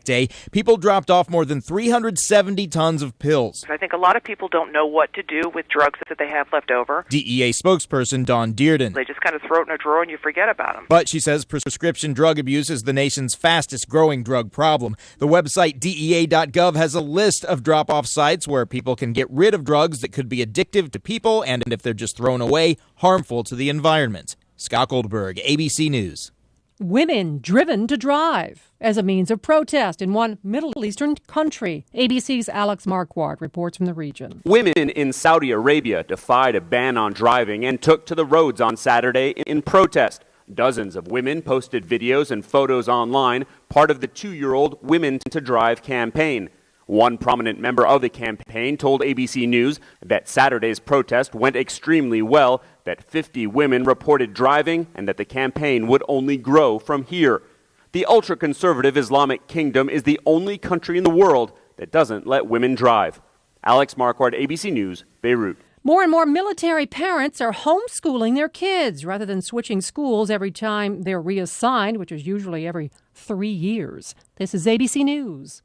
day, people dropped off more than 370 tons of pills. I think a lot of people don't know what to do with drugs that they have left over. DEA spokesperson Dawn Dearden. They just kind of throw it in a drawer and you forget about them. But she says prescription drug abuse is the nation's fastest growing drug problem. The website DEA.gov has a list of drop-off sites where people can get rid of drugs that could be addictive to people and, if they're just thrown away, harmful to the environment. Scott Goldberg, ABC News. Women driven to drive as a means of protest in one Middle Eastern country. ABC's Alex Marquardt reports from the region. Women in Saudi Arabia defied a ban on driving and took to the roads on Saturday in protest. Dozens of women posted videos and photos online, part of the 2-year-old Women to Drive campaign. One prominent member of the campaign told ABC News that Saturday's protest went extremely well, that 50 women reported driving, and that the campaign would only grow from here. The ultra-conservative Islamic Kingdom is the only country in the world that doesn't let women drive. Alex Marquardt, ABC News, Beirut. More and more military parents are homeschooling their kids rather than switching schools every time they're reassigned, which is usually every 3 years. This is ABC News.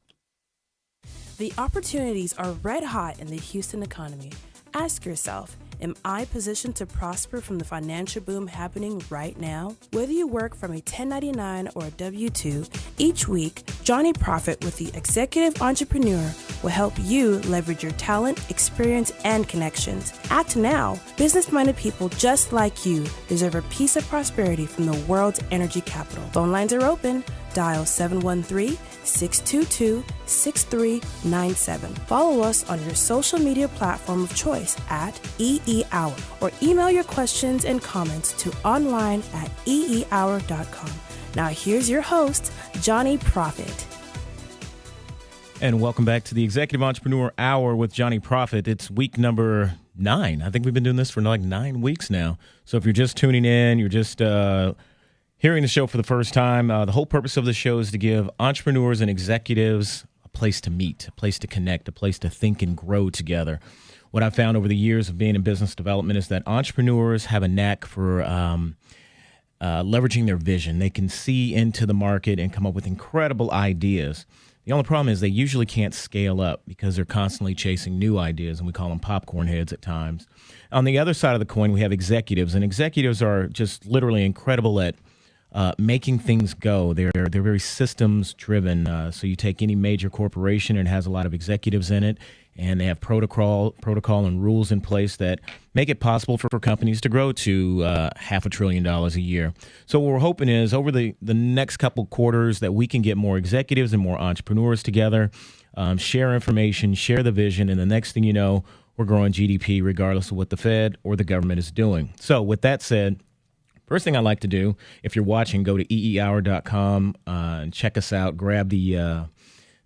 The opportunities are red hot in the Houston economy. Ask yourself, am I positioned to prosper from the financial boom happening right now? Whether you work from a 1099 or a W-2, each week, Jonyprofit with the Executive Entrepreneur will help you leverage your talent, experience, and connections. Act now. Business-minded people just like you deserve a piece of prosperity from the world's energy capital. Phone lines are open. Dial 713-622-6397. Follow us on your social media platform of choice at EEHOUR or email your questions and comments to online@eehour.com. Now here's your host, Jonyprofit. And welcome back to the Executive Entrepreneur Hour with Jonyprofit. It's week number 9. I think we've been doing this for like 9 weeks now. So if you're just tuning in, you're just hearing the show for the first time, the whole purpose of the show is to give entrepreneurs and executives a place to meet, a place to connect, a place to think and grow together. What I've found over the years of being in business development is that entrepreneurs have a knack for leveraging their vision. They can see into the market and come up with incredible ideas. The only problem is they usually can't scale up because they're constantly chasing new ideas, and we call them popcorn heads at times. On the other side of the coin, we have executives, and executives are just literally incredible at making things go. They're very systems driven. So you take any major corporation and it has a lot of executives in it, and they have protocol and rules in place that make it possible for companies to grow to $500 billion a year. So what we're hoping is over the next couple quarters that we can get more executives and more entrepreneurs together, share information, share the vision, and the next thing you know, we're growing GDP regardless of what the Fed or the government is doing. So with that said, first thing I like to do, if you're watching, go to eehour.com and check us out. Grab the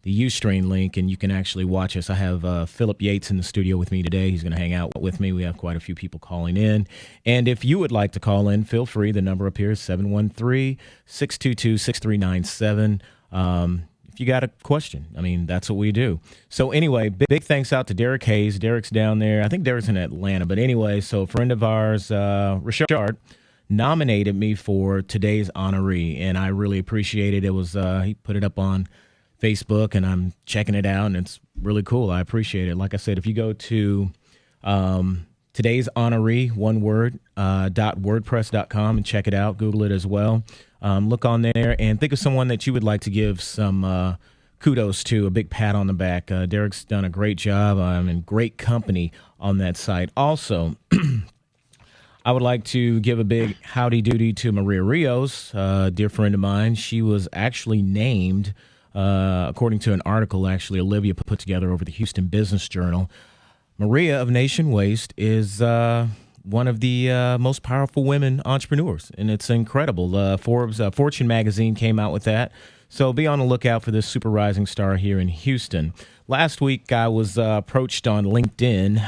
Ustream link, and you can actually watch us. I have Phillip Yates in the studio with me today. He's going to hang out with me. We have quite a few people calling in. And if you would like to call in, feel free. The number up here is 713-622-6397. If you got a question, I mean, that's what we do. So anyway, big thanks out to Derek Hayes. Derek's down there. I think Derek's in Atlanta. But anyway, so a friend of ours, Richard, nominated me for today's honoree, and I really appreciate it. It was he put it up on Facebook, and I'm checking it out, and it's really cool. I appreciate it. Like I said, if you go to today's honoree, one word, .wordpress.com and check it out, Google it as well. Look on there and think of someone that you would like to give some kudos to, a big pat on the back. Derek's done a great job. I'm in great company on that site. Also, I would like to give a big howdy doody to Maria Rios, a dear friend of mine. She was actually named, according to an article actually Olivia put together over the Houston Business Journal. Maria of Nation Waste is one of the most powerful women entrepreneurs, and it's incredible. Fortune magazine came out with that. So be on the lookout for this super rising star here in Houston. Last week, I was approached on LinkedIn,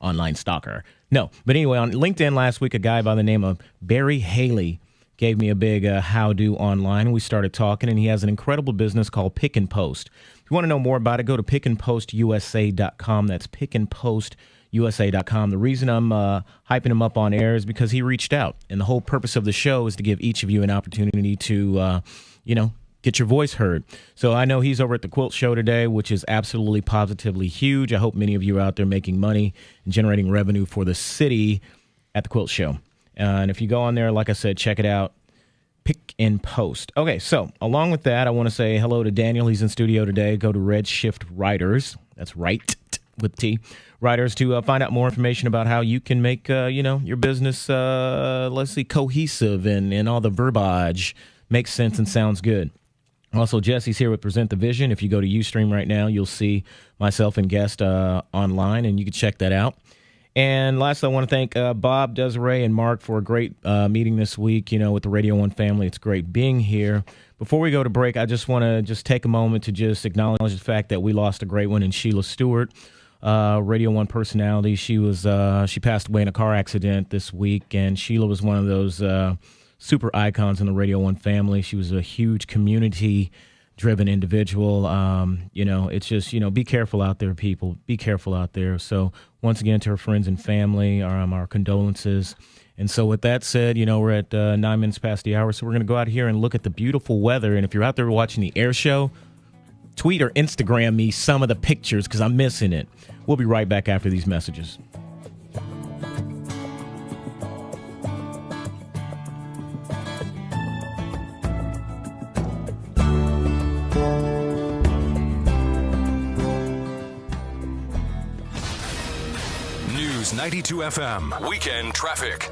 online stalker. No, but anyway, on LinkedIn last week, a guy by the name of Barry Haley gave me a big how-do online. We started talking, and he has an incredible business called Pick and Post. If you want to know more about it, go to pickandpostusa.com. That's pickandpostusa.com. The reason I'm hyping him up on air is because he reached out, and the whole purpose of the show is to give each of you an opportunity to, get your voice heard. So I know he's over at the Quilt Show today, which is absolutely positively huge. I hope many of you are out there making money and generating revenue for the city at the Quilt Show. And if you go on there, like I said, check it out. Pick and post. Okay, so along with that, I want to say hello to Daniel. He's in studio today. Go to Redshift Writers. That's right, with T. Writers to find out more information about how you can make, your business, let's see, cohesive and all the verbiage makes sense and sounds good. Also, Jesse's here with Present the Vision. If you go to Ustream right now, you'll see myself and guest online, and you can check that out. And lastly, I want to thank Bob, Desiree, and Mark for a great meeting this week, with the Radio 1 family. It's great being here. Before we go to break, I just want to take a moment to just acknowledge the fact that we lost a great one in Sheila Stewart, Radio 1 personality. She passed away in a car accident this week, and Sheila was one of those super icons in the Radio 1 family. She was a huge community-driven individual. It's just, be careful out there, people. Be careful out there. So once again, to her friends and family, our condolences. And so with that said, we're at 9 minutes past the hour, so we're going to go out here and look at the beautiful weather. And if you're out there watching the air show, tweet or Instagram me some of the pictures because I'm missing it. We'll be right back after these messages. News 92 FM, weekend traffic.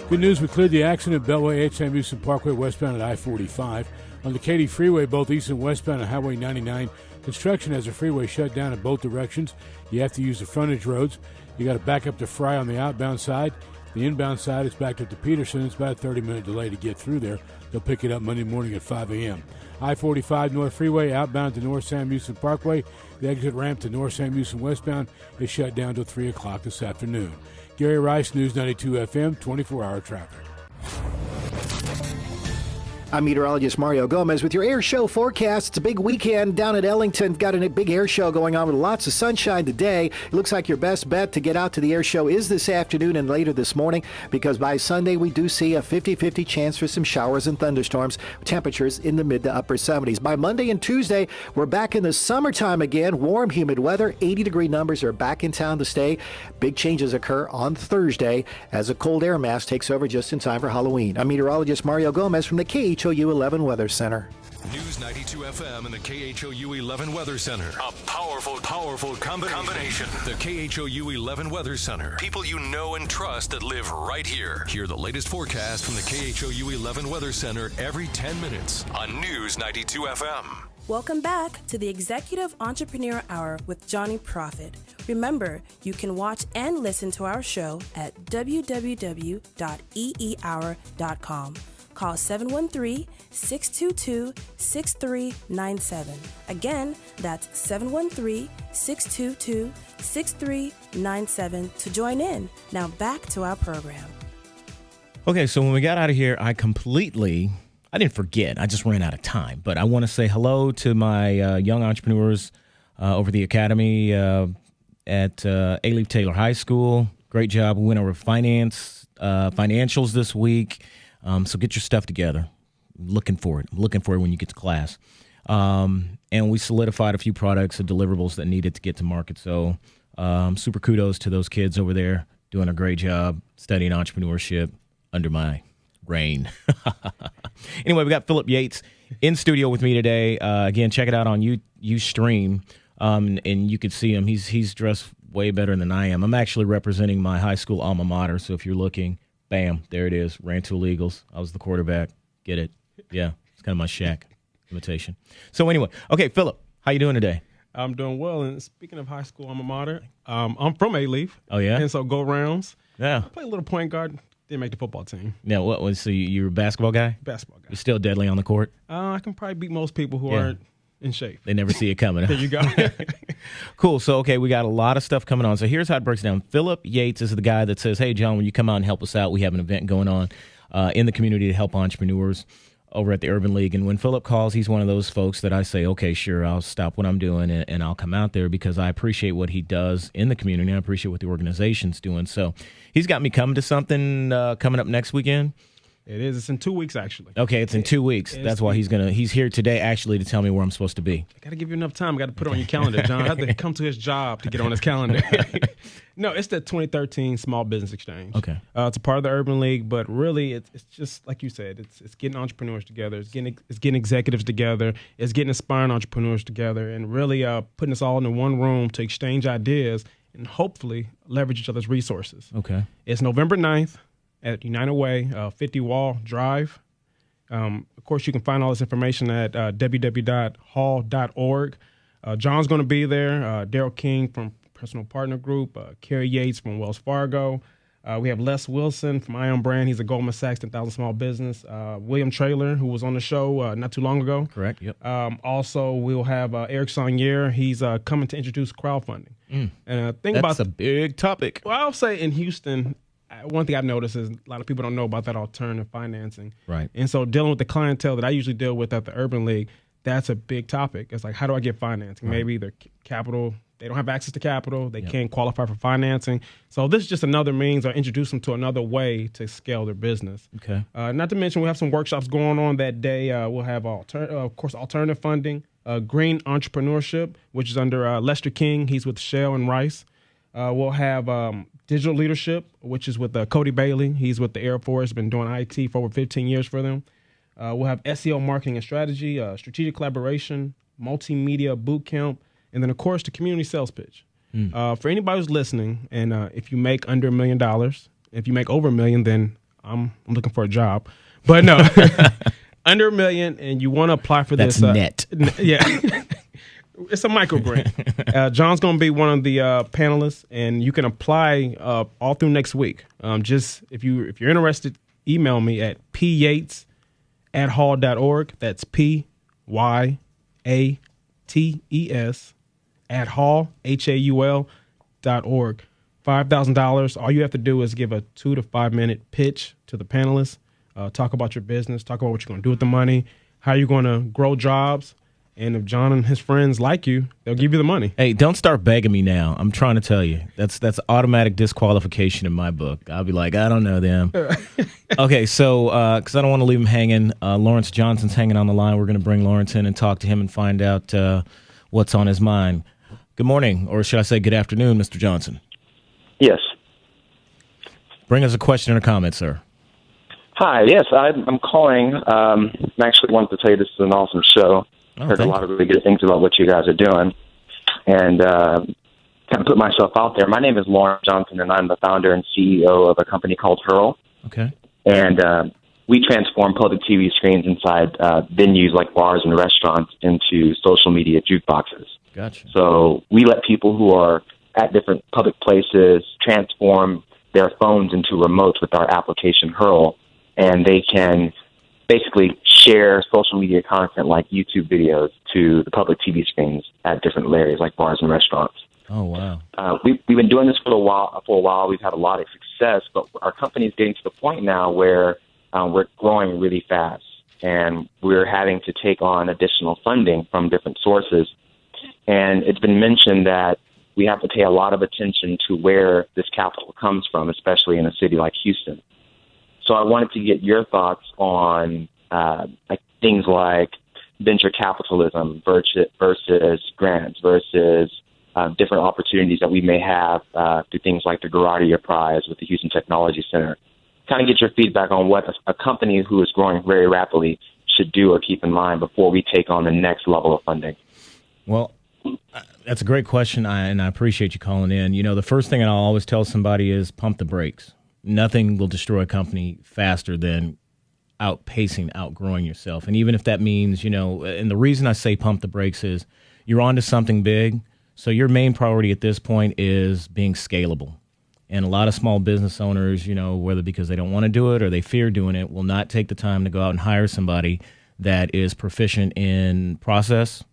Good news, we cleared the accident at Beltway H.M. Houston Parkway westbound at I-45. On the Katy Freeway, both east and westbound on Highway 99, construction has the freeway shut down in both directions. You have to use the frontage roads. You got to back up to Fry on the outbound side. The inbound side is backed up to Peterson. It's about a 30-minute delay to get through there. They'll pick it up Monday morning at 5 a.m. I-45 North Freeway outbound to North Sam Houston Parkway. The exit ramp to North Sam Houston westbound is shut down till 3 o'clock this afternoon. Gary Rice, News 92 FM, 24-hour traffic. I'm meteorologist Mario Gomez with your air show forecast. It's a big weekend down at Ellington. Got a big air show going on with lots of sunshine today. It looks like your best bet to get out to the air show is this afternoon and later this morning, because by Sunday we do see a 50-50 chance for some showers and thunderstorms. Temperatures in the mid to upper 70s. By Monday and Tuesday, we're back in the summertime again. Warm, humid weather. 80-degree numbers are back in town to stay. Big changes occur on Thursday as a cold air mass takes over just in time for Halloween. I'm meteorologist Mario Gomez from the KHOU 11 Weather Center. News 92 FM and the KHOU 11 Weather Center. A powerful combination. The KHOU 11 Weather Center. People you know and trust that live right here. Hear the latest forecast from the KHOU 11 Weather Center every 10 minutes on News 92 FM. Welcome back to the Executive Entrepreneur Hour with Jonyprofit. Remember, you can watch and listen to our show at www.eehour.com. Call 713-622-6397. Again, that's 713-622-6397 to join in. Now back to our program. Okay, so when we got out of here, I didn't forget. I just ran out of time. But I want to say hello to my young entrepreneurs over the academy at A-Leaf Taylor High School. Great job. We went over financials this week. So get your stuff together. I'm looking for it when you get to class. And we solidified a few products and deliverables that needed to get to market. So super kudos to those kids over there doing a great job studying entrepreneurship under my reign. Anyway, we got Phillip Yates in studio with me today. Again, check it out on Ustream, and you can see him. He's dressed way better than I am. I'm actually representing my high school alma mater, so if you're looking, bam, there it is. Rantoul Eagles. I was the quarterback. Get it? Yeah, it's kind of my Shaq imitation. So anyway, okay, Phillip, how you doing today? I'm doing well. And speaking of high school alma mater, I'm from A-Leaf. Oh, yeah? And so go Rounds. Yeah. I played a little point guard. Didn't make the football team. Yeah, what was so you're a basketball guy? Basketball guy. You're still deadly on the court? I can probably beat most people who aren't in shape. They never see it coming. There you go. Cool. So, okay, we got a lot of stuff coming on. So here's how it breaks down. Phillip Yates is the guy that says, hey, John, when you come out and help us out, we have an event going on in the community to help entrepreneurs over at the Urban League. And when Phillip calls, he's one of those folks that I say, okay, sure, I'll stop what I'm doing and I'll come out there because I appreciate what he does in the community. I appreciate what the organization's doing. So he's got me coming to something coming up next weekend. It is. It's in 2 weeks, actually. Okay, it's in 2 weeks. That's why he's here today actually to tell me where I'm supposed to be. I got to give you enough time. I got to put it on your calendar, John. I have to come to his job to get on his calendar. No, it's the 2013 Small Business Exchange. Okay. It's a part of the Urban League, but really it's just like you said, it's getting entrepreneurs together. It's getting executives together. It's getting aspiring entrepreneurs together, and really putting us all in one room to exchange ideas and hopefully leverage each other's resources. Okay. It's November 9th at United Way, 50 Wall Drive. Of course, you can find all this information at www.hall.org. John's going to be there. Daryl King from Personal Partner Group. Carrie Yates from Wells Fargo. We have Les Wilson from Ion Brand. He's a Goldman Sachs 10,000 Small Business. William Traylor, who was on the show not too long ago. Correct, yep. Also, we'll have Eric Saunier. He's coming to introduce crowdfunding. And That's a big topic. Well, I'll say in Houston, one thing I've noticed is a lot of people don't know about that alternative financing. Right. And so dealing with the clientele that I usually deal with at the Urban League, that's a big topic. It's like, how do I get financing? Right. Maybe their capital, they don't have access to capital. They can't qualify for financing. So this is just another means or introduce them to another way to scale their business. Okay. Not to mention we have some workshops going on that day. We'll have, of course, alternative funding, green entrepreneurship, which is under Lester King. He's with Shell and Rice. We'll have digital leadership, which is with Cody Bailey. He's with the Air Force, been doing IT for over 15 years for them. We'll have SEO marketing and strategy, strategic collaboration, multimedia boot camp, and then, of course, the community sales pitch. For anybody who's listening, and if you make under $1 million, if you make over $1 million, then I'm looking for a job. But no, under $1 million, and you want to apply for That's this. net. Yeah. It's a micro grant. John's going to be one of the panelists, and you can apply all through next week. Just if you're interested, email me at pyates@hall.org. That's PYATES @hall HAUL.org. $5,000. All you have to do is give a 2 to 5 minute pitch to the panelists. Talk about your business. Talk about what you're going to do with the money. How you're going to grow jobs. And if John and his friends like you, they'll give you the money. Hey, don't start begging me now. I'm trying to tell you. That's automatic disqualification in my book. I'll be like, I don't know them. Okay, so because I don't want to leave him hanging, Lawrence Johnson's hanging on the line. We're going to bring Lawrence in and talk to him and find out what's on his mind. Good morning, or should I say good afternoon, Mr. Johnson? Yes. Bring us a question or a comment, sir. Hi, yes, I'm calling. I actually wanted to tell you this is an awesome show. Heard a lot of really good things about what you guys are doing, and kind of put myself out there. My name is Lawrence Johnson, and I'm the founder and CEO of a company called EEHOUR. Okay. And we transform public TV screens inside venues like bars and restaurants into social media jukeboxes. Gotcha. So we let people who are at different public places transform their phones into remotes with our application EEHOUR, and they can basically share social media content like YouTube videos to the public TV screens at different areas like bars and restaurants. Oh, wow. We've been doing this for a while. We've had a lot of success, but our company is getting to the point now where we're growing really fast, and we're having to take on additional funding from different sources. And it's been mentioned that we have to pay a lot of attention to where this capital comes from, especially in a city like Houston. So I wanted to get your thoughts on things like venture capitalism versus grants versus different opportunities that we may have through things like the Garardia Prize with the Houston Technology Center. Kind of get your feedback on what a company who is growing very rapidly should do or keep in mind before we take on the next level of funding. Well, that's a great question, and I appreciate you calling in. You know, the first thing I'll always tell somebody is pump the brakes. Nothing will destroy a company faster than outgrowing yourself. And even if that means, you know, and the reason I say pump the brakes is you're onto something big. So your main priority at this point is being scalable. And a lot of small business owners, you know, whether because they don't want to do it or they fear doing it, will not take the time to go out and hire somebody that is proficient in process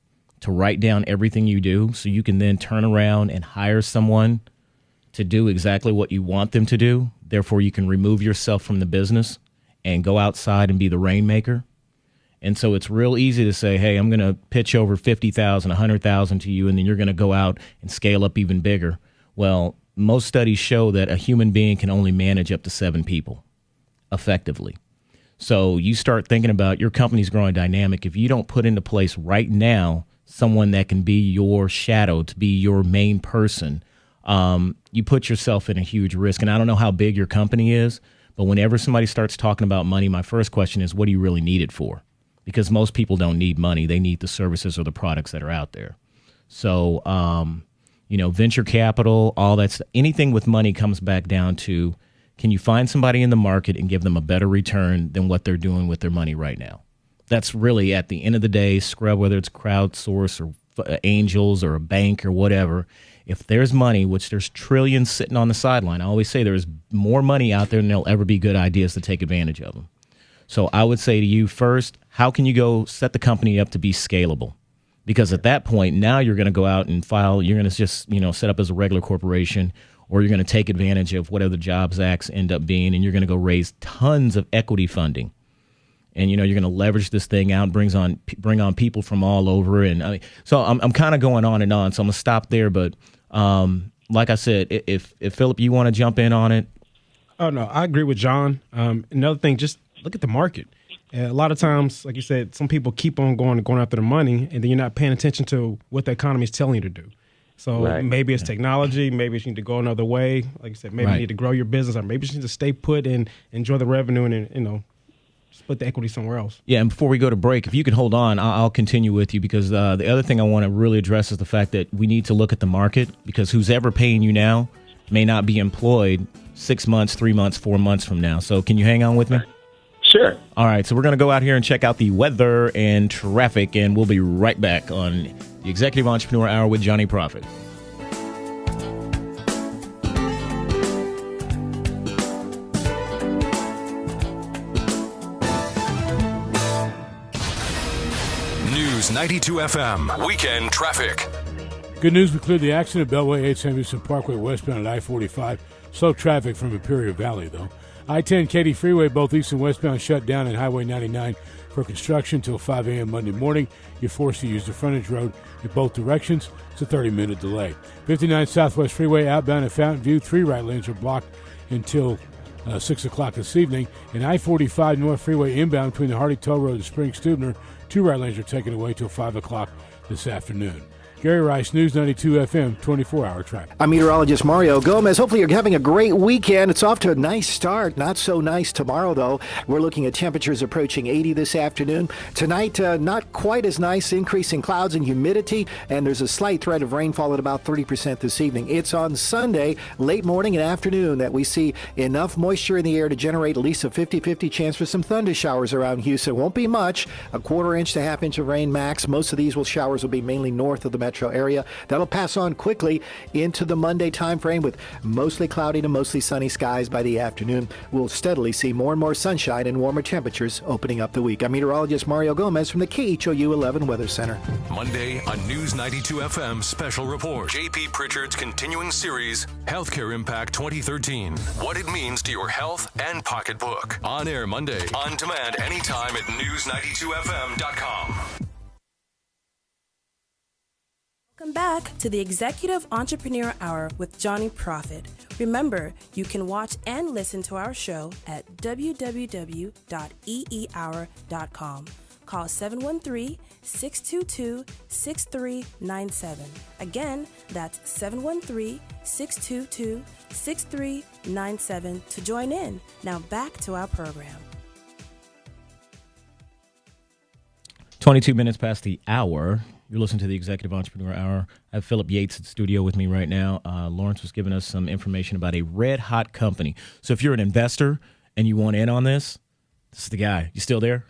to write down everything you do so you can then turn around and hire someone to do exactly what you want them to do. Therefore, you can remove yourself from the business and go outside and be the rainmaker. And so it's real easy to say, hey, I'm going to pitch over 50,000, 100,000 to you, and then you're going to go out and scale up even bigger. Well, most studies show that a human being can only manage up to 7 people effectively. So you start thinking about your company's growing dynamic. If you don't put into place right now someone that can be your shadow, to be your main person, you put yourself in a huge risk. And I don't know how big your company is, but whenever somebody starts talking about money, my first question is, what do you really need it for? Because most people don't need money. They need the services or the products that are out there. So, venture capital, all that stuff, anything with money comes back down to, can you find somebody in the market and give them a better return than what they're doing with their money right now? That's really, at the end of the day, scrub, whether it's crowdsource or angels or a bank or whatever. If there's money, which there's trillions sitting on the sideline, I always say there's more money out there than there'll ever be good ideas to take advantage of them. So I would say to you first, how can you go set the company up to be scalable? Because at that point, now you're going to go out and file, you're going to just, set up as a regular corporation, or you're going to take advantage of whatever the Jobs Acts end up being, and you're going to go raise tons of equity funding. And, you're going to leverage this thing out, bring on people from all over. And so I'm kind of going on and on. So I'm going to stop there. But like I said, if Phillip, you want to jump in on it. Oh, no, I agree with John. Another thing, just look at the market. A lot of times, like you said, some people keep on going after the money, and then you're not paying attention to what the economy is telling you to do. So maybe it's technology, maybe you need to go another way. Like you said, maybe you need to grow your business, or maybe you need to stay put and enjoy the revenue and, split the equity somewhere else. Yeah, and before we go to break, if you can hold on, I'll continue with you, because the other thing I want to really address is the fact that we need to look at the market, because who's ever paying you now may not be employed 6 months, 3 months, 4 months from now. So can you hang on with me? Sure. All right, so we're going to go out here and check out the weather and traffic, and we'll be right back on the Executive Entrepreneur Hour with Jonyprofit. News 92 FM, weekend traffic. Good news, we cleared the accident at Beltway 8 Samuelson Parkway westbound at I-45. Slow traffic from Imperial Valley, though. I-10 Katy Freeway, both east and westbound, shut down, and Highway 99 for construction until 5 a.m. Monday morning. You're forced to use the frontage road in both directions. It's a 30-minute delay. 59 Southwest Freeway, outbound at Fountain View. 3 right lanes are blocked until 6 o'clock this evening. And I-45 North Freeway, inbound between the Hardy Toll Road and Spring Stubner. 2 right lanes are taken away till 5 o'clock this afternoon. Gary Rice, News 92 FM, 24-hour traffic. I'm meteorologist Mario Gomez. Hopefully you're having a great weekend. It's off to a nice start. Not so nice tomorrow, though. We're looking at temperatures approaching 80 this afternoon. Tonight, not quite as nice, increasing clouds and humidity, and there's a slight threat of rainfall at about 30% this evening. It's on Sunday, late morning and afternoon, that we see enough moisture in the air to generate at least a 50-50 chance for some thunder showers around Houston. Won't be much, a quarter inch to half inch of rain max. Most of these showers will be mainly north of the metro area. That'll pass on quickly into the Monday time frame with mostly cloudy to mostly sunny skies by the afternoon. We'll steadily see more and more sunshine and warmer temperatures opening up the week. I'm meteorologist Mario Gomez from the KHOU 11 Weather Center. Monday on News 92 FM Special Report. J.P. Pritchard's continuing series, Healthcare Impact 2013. What it means to your health and pocketbook. On air Monday. On demand anytime at news92fm.com. Welcome back to the Executive Entrepreneur Hour with Jonyprofit. Remember, you can watch and listen to our show at www.eehour.com. Call 713-622-6397. Again, that's 713-622-6397 to join in. Now back to our program. 22 minutes past the hour. You're listening to the Executive Entrepreneur Hour. I have Phillip Yates in the studio with me right now. Lawrence was giving us some information about a red-hot company. So if you're an investor and you want in on this, this is the guy. You still there?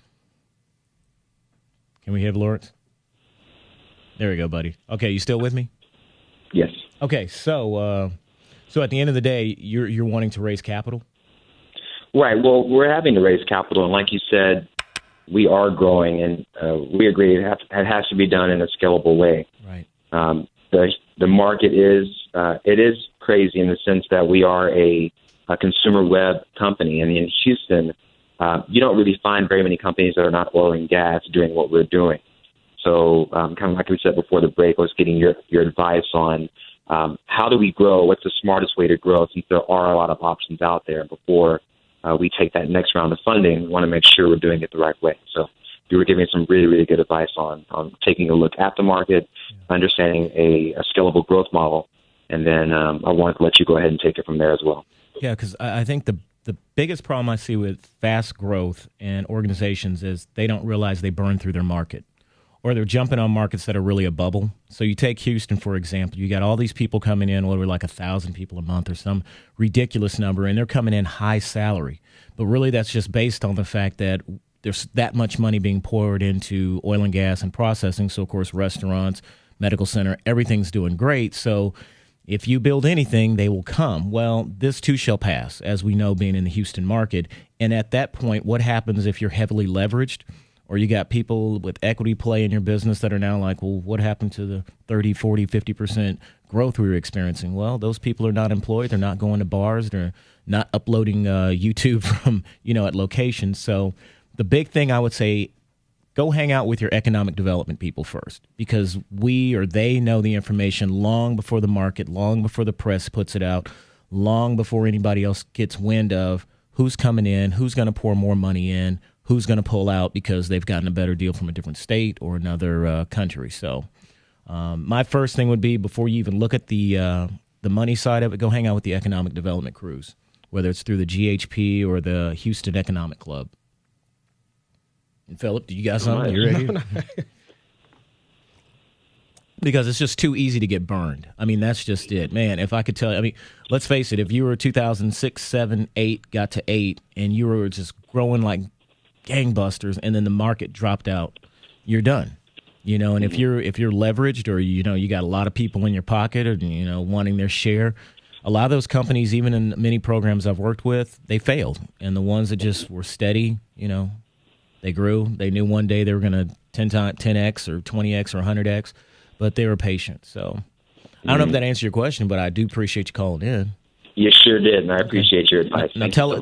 Can we have Lawrence? There we go, buddy. Okay, you still with me? Yes. Okay, so at the end of the day, you're wanting to raise capital? Right. Well, we're having to raise capital, and like you said, we are growing, and we agree it has to be done in a scalable way. Right. The market is crazy in the sense that we are a consumer web company, and in Houston, you don't really find very many companies that are not oil and gas doing what we're doing. So, kind of like we said before the break, I was getting your advice on how do we grow? What's the smartest way to grow? Since there are a lot of options out there before we take that next round of funding, we want to make sure we're doing it the right way. So you were giving some really, really good advice on taking a look at the market, understanding a scalable growth model, and then I wanted to let you go ahead and take it from there as well. Yeah, because I think the biggest problem I see with fast growth and organizations is they don't realize they burn through their market, or they're jumping on markets that are really a bubble. So you take Houston, for example. You got all these people coming in, over like 1,000 people a month or some ridiculous number, and they're coming in high salary. But really that's just based on the fact that there's that much money being poured into oil and gas and processing. So, of course, restaurants, medical center, everything's doing great. So if you build anything, they will come. Well, this too shall pass, as we know, being in the Houston market. And at that point, what happens if you're heavily leveraged, or you got people with equity play in your business that are now like, well, what happened to the 30, 40, 50% growth we were experiencing? Well, those people are not employed. They're not going to bars. They're not uploading YouTube from, at locations. So the big thing I would say, go hang out with your economic development people first, because they know the information long before the market, long before the press puts it out, long before anybody else gets wind of who's coming in, who's going to pour more money in, who's going to pull out because they've gotten a better deal from a different state or another country. So my first thing would be, before you even look at the money side of it, go hang out with the economic development crews, whether it's through the GHP or the Houston Economic Club. And Phillip, do you got something? You ready? Because it's just too easy to get burned. I mean, that's just it. Man, if I could tell you, I mean, let's face it, if you were 2006, 7, 8, got to 8, and you were just growing like gangbusters, and then the market dropped out, you're done. And if you're leveraged, or, you got a lot of people in your pocket, or, wanting their share, a lot of those companies, even in many programs I've worked with, they failed. And the ones that just were steady, they grew. They knew one day they were going to 10x or 20x or 100x, but they were patient. So I don't know if that answers your question, but I do appreciate you calling in. You sure did, and I appreciate your advice. Now tell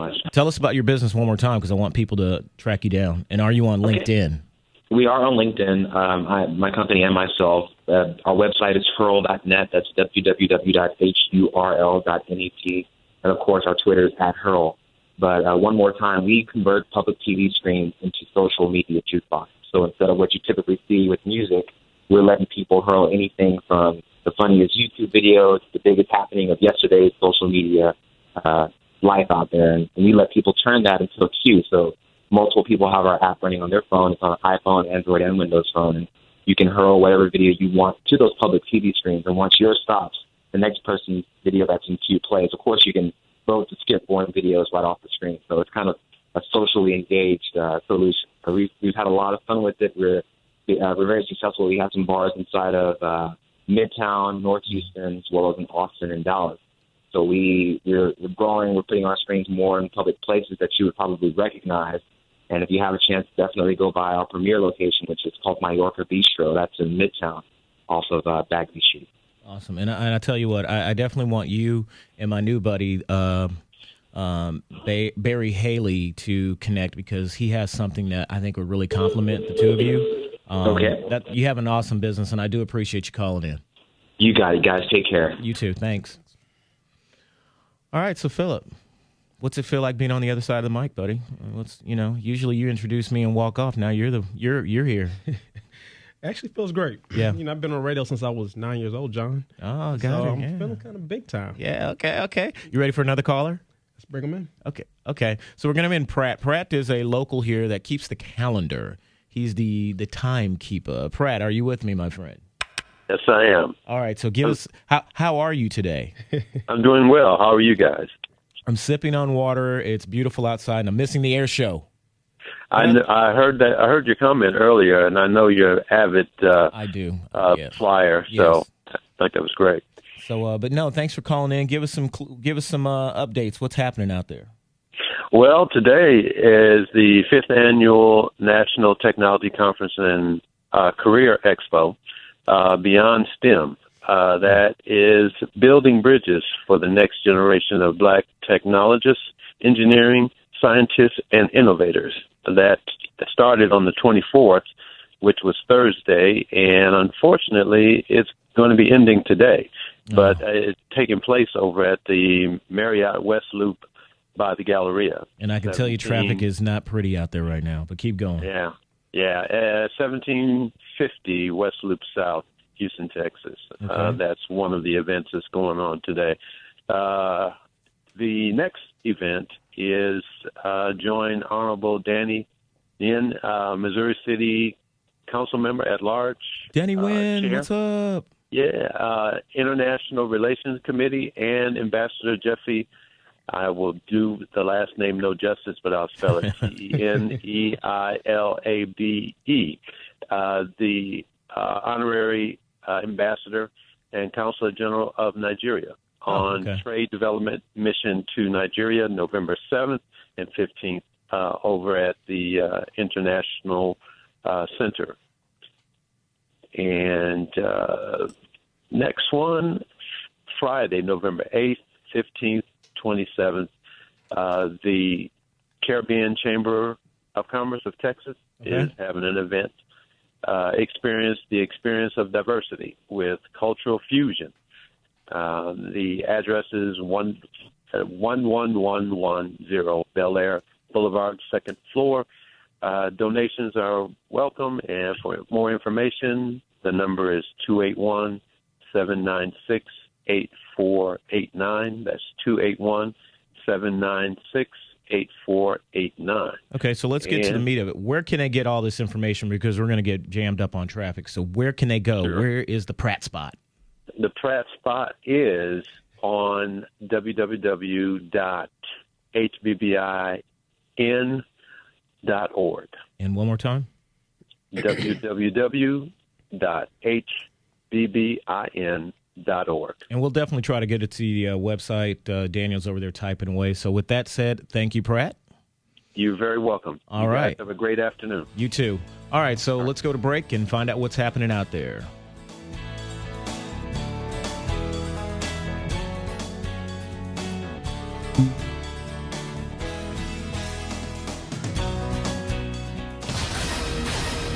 us about your business one more time, because I want people to track you down. And are you on LinkedIn? We are on LinkedIn. My company and myself. Our website is hurl.net. That's www.hurl.net. And, of course, our Twitter is @hurl. But one more time, we convert public TV screens into social media jukeboxes. So instead of what you typically see with music, we're letting people hurl anything from the funniest YouTube videos, the biggest happening of yesterday's social media life out there. And we let people turn that into a cue. So multiple people have our app running on their phone. It's on an iPhone, Android, and Windows phone. And you can hurl whatever video you want to those public TV screens. And once yours stops, the next person's video that's in queue plays. Of course, you can vote to skip boring videos right off the screen. So it's kind of a socially engaged solution. So we've had a lot of fun with it. We're very successful. We have some bars inside of Midtown, North Houston, as well as in Austin and Dallas. So we're growing. We're putting our screens more in public places that you would probably recognize. And if you have a chance, definitely go by our premier location, which is called Mallorca Bistro. That's in Midtown, off of Bagby Street. Awesome. And I tell you what, I definitely want you and my new buddy, Barry Haley, to connect, because he has something that I think would really complement the two of you. Okay. You have an awesome business, and I do appreciate you calling in. You got it, guys. Take care. You too. Thanks. All right. So, Phillip, what's it feel like being on the other side of the mic, buddy? Usually you introduce me and walk off. Now you're here. Actually feels great. Yeah. I've been on radio since I was 9 years old, John. Oh, got so it. I'm feeling kind of big time. Yeah, okay. You ready for another caller? Let's bring him in. Okay. So we're going to bring in Pratt. Pratt is a local here that keeps the calendar. He's the timekeeper. Pratt, are you with me, my friend? Yes, I am. All right, so give us, how are you today? I'm doing well. How are you guys? I'm sipping on water. It's beautiful outside, and I'm missing the air show. I heard your comment earlier, and I know you're an avid I do. flyer, so I think that was great. So, but no, thanks for calling in. Give us some updates. What's happening out there? Well, today is the 5th annual National Technology Conference and Career Expo, Beyond STEM. That is building bridges for the next generation of Black technologists, engineering, scientists, and innovators. That started on the 24th, which was Thursday, and unfortunately, it's going to be ending today. But it's taking place over at the Marriott West Loop by the Galleria. And I can tell you traffic is not pretty out there right now, but keep going. Yeah. 1750 West Loop South, Houston, Texas. Okay. That's one of the events that's going on today. The next event is join Honorable Danny Yin, Missouri City Council Member at Large. Danny Wynn, Chair. what's up? Yeah, International Relations Committee and Ambassador Jeffrey. I will do the last name no justice, but I'll spell it Neneilabee. The honorary ambassador and Consul General of Nigeria on trade development mission to Nigeria, November 7th and 15th, over at the International Center. And next one, Friday, November 8th, 15th, 27th, the Caribbean Chamber of Commerce of Texas is having an event, Experience of Diversity with Cultural Fusion. The address is 11110 Bel Air Boulevard, second floor. Donations are welcome, and for more information, the number is 281-796-8489. That's 281-796-8489. Okay, so let's get to the meat of it. Where can they get all this information? Because we're going to get jammed up on traffic. So where can they go? Sure. Where is the Pratt spot? The Pratt spot is on www.hbbin.org. And one more time? www.hbbin.org. And we'll definitely try to get it to the website. Daniel's over there typing away. So with that said, thank you, Pratt. You're very welcome. All right. Have a great afternoon. You too. All right, so let's go to break and find out what's happening out there.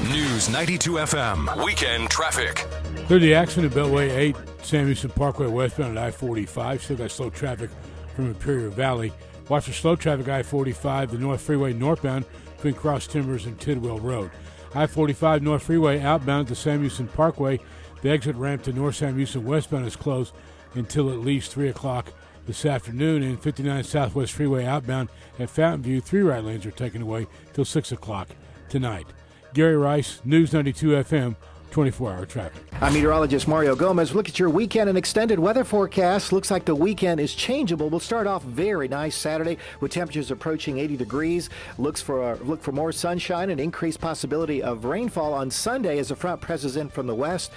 News 92 FM, weekend traffic. Clear the accident at Beltway 8, Sam Houston Parkway westbound at I-45. Still got slow traffic from Imperial Valley. Watch for slow traffic I-45, the North Freeway northbound between Cross Timbers and Tidwell Road. I-45 North Freeway outbound at the Sam Houston Parkway. The exit ramp to North Sam Houston westbound is closed until at least 3 o'clock this afternoon. And 59 Southwest Freeway outbound at Fountain View, 3 right lanes are taken away till 6 o'clock tonight. Gary Rice, News 92 FM, 24-hour traffic. I'm meteorologist Mario Gomez. Look at your weekend and extended weather forecast. Looks like the weekend is changeable. We'll start off very nice Saturday with temperatures approaching 80 degrees. Look for more sunshine and increased possibility of rainfall on Sunday as the front presses in from the west.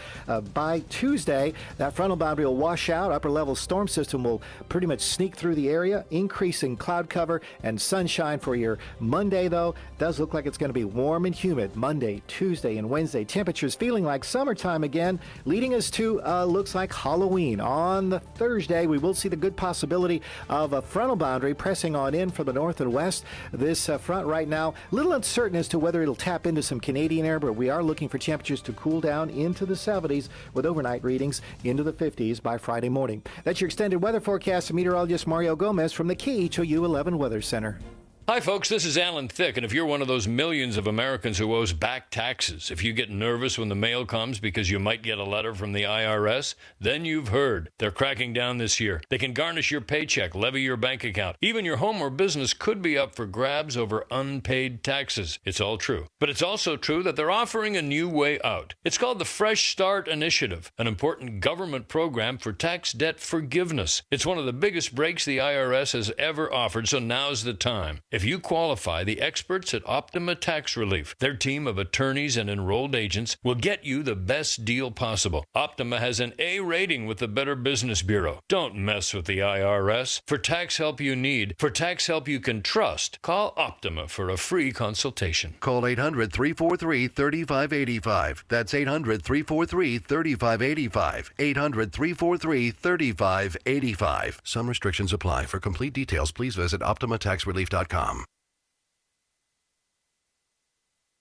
By Tuesday, that frontal boundary will wash out. Upper-level storm system will pretty much sneak through the area, increasing cloud cover and sunshine for your Monday, though. Does look like it's going to be warm and humid Monday, Tuesday, and Wednesday. Temperatures feeling like summertime again, leading us to looks like Halloween. On the Thursday, we will see the good possibility of a frontal boundary pressing on in from the north and west. This front right now, a little uncertain as to whether it'll tap into some Canadian air, but we are looking for temperatures to cool down into the 70s with overnight readings into the 50s by Friday morning. That's your extended weather forecast. Meteorologist Mario Gomez from the KHOU 11 Weather Center. Hi, folks. This is Alan Thicke, and if you're one of those millions of Americans who owes back taxes, if you get nervous when the mail comes because you might get a letter from the IRS, then you've heard. They're cracking down this year. They can garnish your paycheck, levy your bank account. Even your home or business could be up for grabs over unpaid taxes. It's all true. But it's also true that they're offering a new way out. It's called the Fresh Start Initiative, an important government program for tax debt forgiveness. It's one of the biggest breaks the IRS has ever offered, so now's the time. If you qualify, the experts at Optima Tax Relief, their team of attorneys and enrolled agents, will get you the best deal possible. Optima has an A rating with the Better Business Bureau. Don't mess with the IRS. For tax help you need, for tax help you can trust, call Optima for a free consultation. Call 800-343-3585. That's 800-343-3585. 800-343-3585. Some restrictions apply. For complete details, please visit OptimaTaxRelief.com.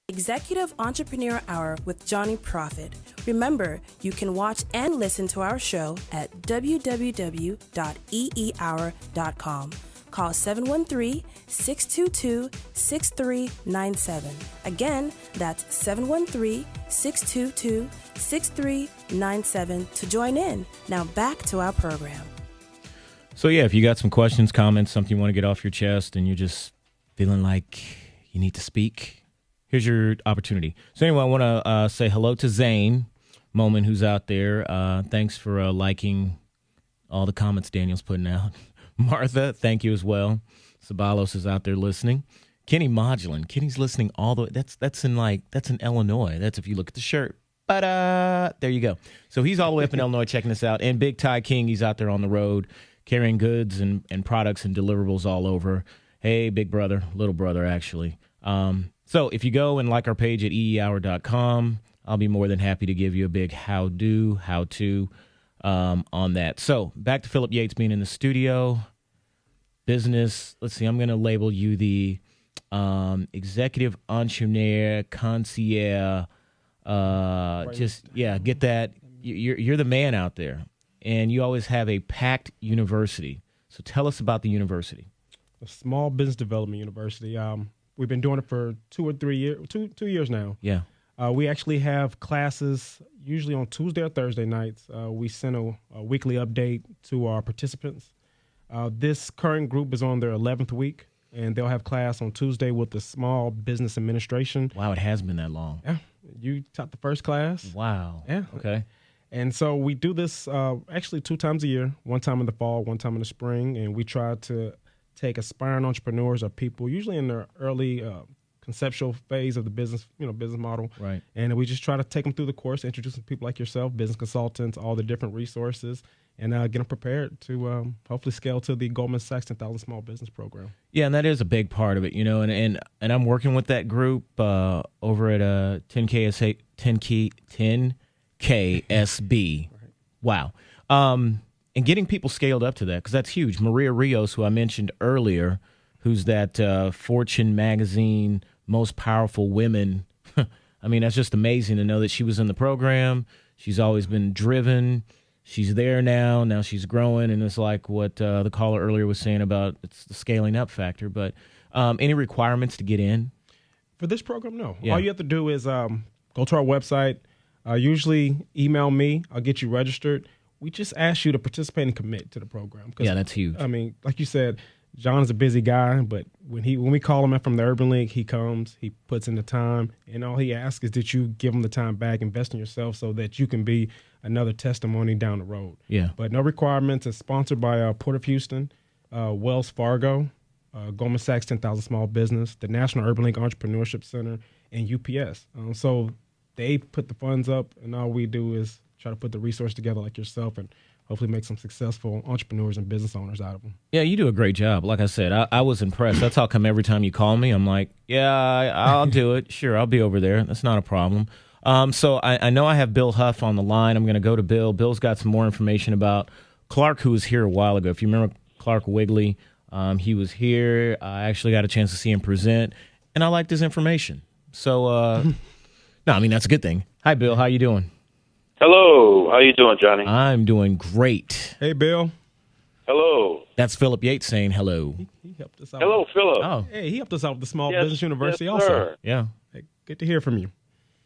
Executive Entrepreneur Hour with Jonyprofit. Remember, you can watch and listen to our show at www.EEHOUR.com. Call 713-622-6397. Again, that's 713-622-6397 to join in. Now back to our program. So, yeah, if you got some questions, comments, something you want to get off your chest, and you're just feeling like you need to speak, here's your opportunity. So, anyway, I want to say hello to Zane Moman, who's out there. Thanks for liking all the comments Daniel's putting out. Martha, thank you as well. Sabalos is out there listening. Kenny Modulin. Kenny's listening all the way. That's in Illinois. That's if you look at the shirt. There you go. So he's all the way up in Illinois checking us out. And Big Ty King, he's out there on the road carrying goods and products and deliverables all over. Hey, big brother, little brother, actually. So if you go and like our page at EEHOUR.com, I'll be more than happy to give you a big how-to on that. So back to Phillip Yates being in the studio. Business, let's see, I'm going to label you the executive entrepreneur, concierge. Get that. You're the man out there. And you always have a packed university. So tell us about the university. A small business development university. We've been doing it for 2 or 3 years, two years now. Yeah. We actually have classes usually on Tuesday or Thursday nights. We send a weekly update to our participants. This current group is on their 11th week, and they'll have class on Tuesday with the small business administration. Wow, it has been that long. Yeah. You taught the first class. Wow. Yeah. Okay. And so we do this actually 2 times a year, one time in the fall, one time in the spring, and we try to take aspiring entrepreneurs or people usually in their early conceptual phase of the business model. Right. And we just try to take them through the course, introducing people like yourself, business consultants, all the different resources, and get them prepared to hopefully scale to the Goldman Sachs 10,000 Small Business Program. Yeah, and that is a big part of it, and I'm working with that group over at 10KSB. Right. Wow. And getting people scaled up to that, because that's huge. Maria Rios, who I mentioned earlier, who's that Fortune magazine most powerful women. I mean, that's just amazing to know that she was in the program. She's always been driven. She's there now. Now she's growing, and it's like what the caller earlier was saying about it's the scaling up factor. But any requirements to get in? For this program, no. Yeah. All you have to do is go to our website. Usually email me. I'll get you registered. We just ask you to participate and commit to the program. Yeah, that's huge. I mean, like you said, John is a busy guy, but when we call him in from the Urban League, he comes, he puts in the time, and all he asks is that you give him the time back, invest in yourself so that you can be another testimony down the road. Yeah. But no requirements. It's sponsored by Port of Houston, Wells Fargo, Goldman Sachs 10,000 Small Business, the National Urban League Entrepreneurship Center, and UPS. So they put the funds up, and all we do is try to put the resource together like yourself and hopefully make some successful entrepreneurs and business owners out of them. Yeah, you do a great job. Like I said, I was impressed. That's how come every time you call me, I'm like, yeah, I'll do it. Sure, I'll be over there. That's not a problem. So I know I have Bill Huff on the line. I'm going to go to Bill. Bill's got some more information about Clark, who was here a while ago. If you remember Clark Wigley, he was here. I actually got a chance to see him present, and I liked his information. So, no, I mean, that's a good thing. Hi, Bill. How you doing? Hello. How you doing, Johnny? I'm doing great. Hey, Bill. Hello. That's Phillip Yates saying hello. He helped us out. Hello, Phillip. Oh. Hey, he helped us out with the Small Yes, Business University yes, also. sir. Yeah. Hey, good to hear from you.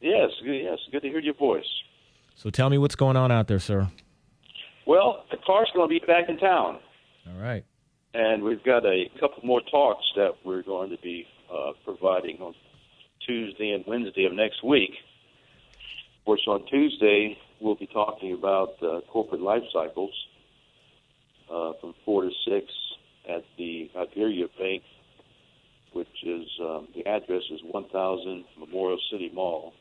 Yes, good to hear your voice. So tell me what's going on out there, sir. Well, Clark's going to be back in town, All right. and we've got a couple more talks that we're going to be providing on Tuesday and Wednesday of next week. Of course, on Tuesday, we'll be talking about corporate life cycles from 4 to 6 at the Iberia Bank, which is the address is 1000 Memorial City Mall.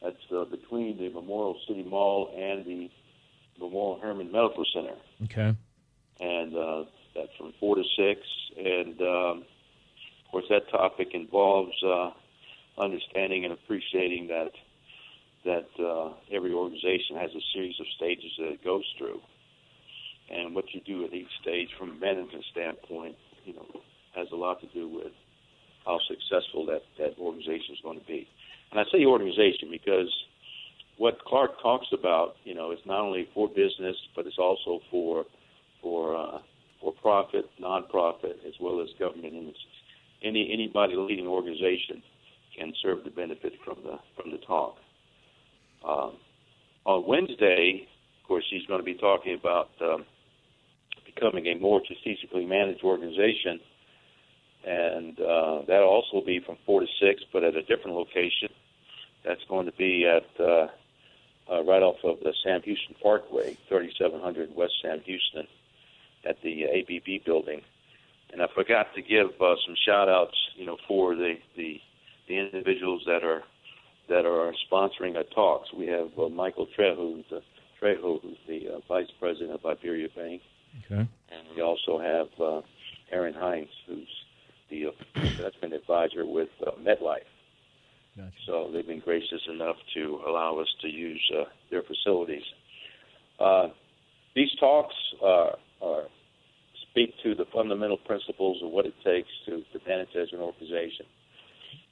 That's between the Memorial City Mall and the Memorial Hermann Medical Center. Okay. And that's from 4 to 6. And, of course, that topic involves understanding and appreciating that every organization has a series of stages that it goes through. And what you do at each stage from a management standpoint, has a lot to do with how successful that organization is going to be. And I say organization because what Clark talks about, is not only for business, but it's also for for-profit, non-profit, as well as government entities. Anybody leading organization can serve to benefit from the talk. On Wednesday, of course, he's going to be talking about becoming a more strategically managed organization, and that'll also be from 4 to 6, but at a different location. That's going to be at right off of the Sam Houston Parkway, 3700 West Sam Houston, at the ABB building. And I forgot to give some shout-outs, for the individuals that are sponsoring our talks. We have Michael Trejo, who's the Vice President of Iberia Bank. Okay. And we also have Aaron Hines, who's the investment advisor with MetLife. Gotcha. So they've been gracious enough to allow us to use their facilities. These talks speak to the fundamental principles of what it takes to manage as an organization.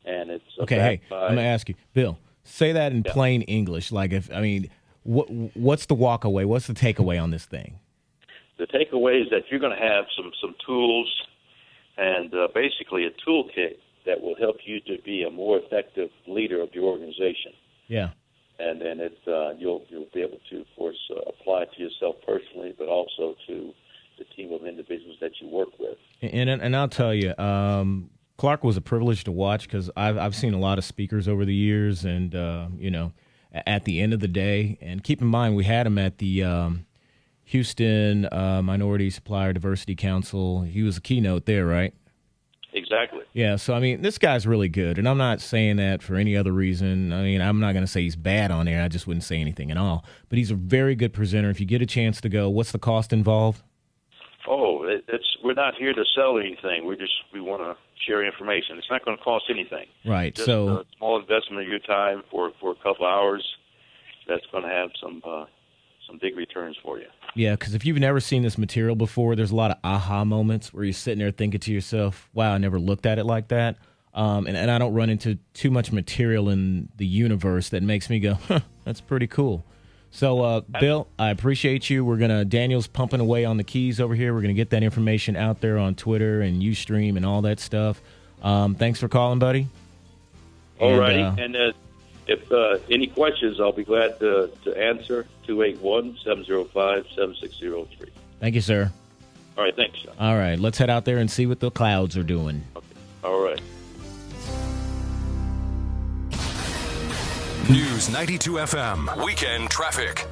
And it's okay. Hey, I'm gonna ask you, Bill. Say that in plain English. Like, what's the walk away? What's the takeaway on this thing? The takeaway is that you're going to have some tools and basically a toolkit that will help you to be a more effective leader of your organization. Yeah. And then you'll be able to, of course, apply it to yourself personally, but also to the team of individuals that you work with. And I'll tell you, Clark was a privilege to watch because I've seen a lot of speakers over the years, and at the end of the day, and keep in mind we had him at the Houston Minority Supplier Diversity Council. He was a keynote there, right? Exactly. Yeah, so, this guy's really good, and I'm not saying that for any other reason. I'm not going to say he's bad on there. I just wouldn't say anything at all. But he's a very good presenter. If you get a chance to go, what's the cost involved? Oh, we're not here to sell anything. We want to share information. It's not going to cost anything. Right. Just so a small investment of your time for a couple hours. That's going to have some big returns for you. Yeah, because if you've never seen this material before, there's a lot of aha moments where you're sitting there thinking to yourself, wow, I never looked at it like that. And I don't run into too much material in the universe that makes me go, huh, that's pretty cool. So, Bill, I appreciate you. Daniel's pumping away on the keys over here. We're going to get that information out there on Twitter and Ustream and all that stuff. Thanks for calling, buddy. All righty. And if any questions, I'll be glad to answer. 281-705-7603. Thank you, sir. All right, thanks, Sean. All right, let's head out there and see what the clouds are doing. Okay. All right. News 92 FM, weekend traffic.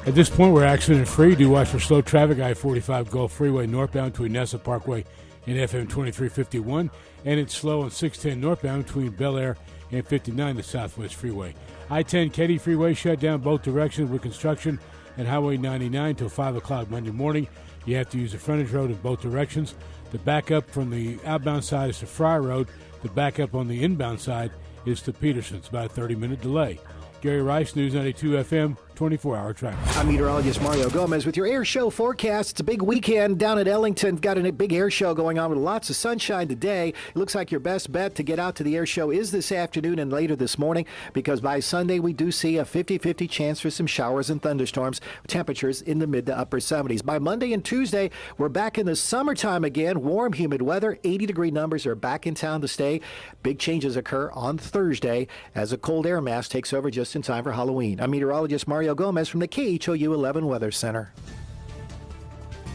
At this point, we're accident-free. Do watch for slow traffic, I-45 Gulf Freeway northbound between Nessa Parkway and FM 2351. And it's slow on 610 northbound between Bel Air and 59, the Southwest Freeway. I-10 Katy Freeway shut down both directions with construction, and Highway 99 till 5 o'clock Monday morning. You have to use the frontage road in both directions. The backup from the outbound side is to Fry Road. The backup on the inbound side is to Peterson. It's about a 30-minute delay. Gary Rice, News 92 FM, 24-hour traffic. I'm meteorologist Mario Gomez with your air show forecast. It's a big weekend down at Ellington. Got a big air show going on with lots of sunshine today. It looks like your best bet to get out to the air show is this afternoon and later this morning, because by Sunday we do see a 50-50 chance for some showers and thunderstorms. Temperatures in the mid to upper 70s. By Monday and Tuesday, we're back in the summertime again. Warm, humid weather. 80-degree numbers are back in town to stay. Big changes occur on Thursday as a cold air mass takes over just in time for Halloween. I'm meteorologist Mario Gomez from the KHOU 11 Weather Center.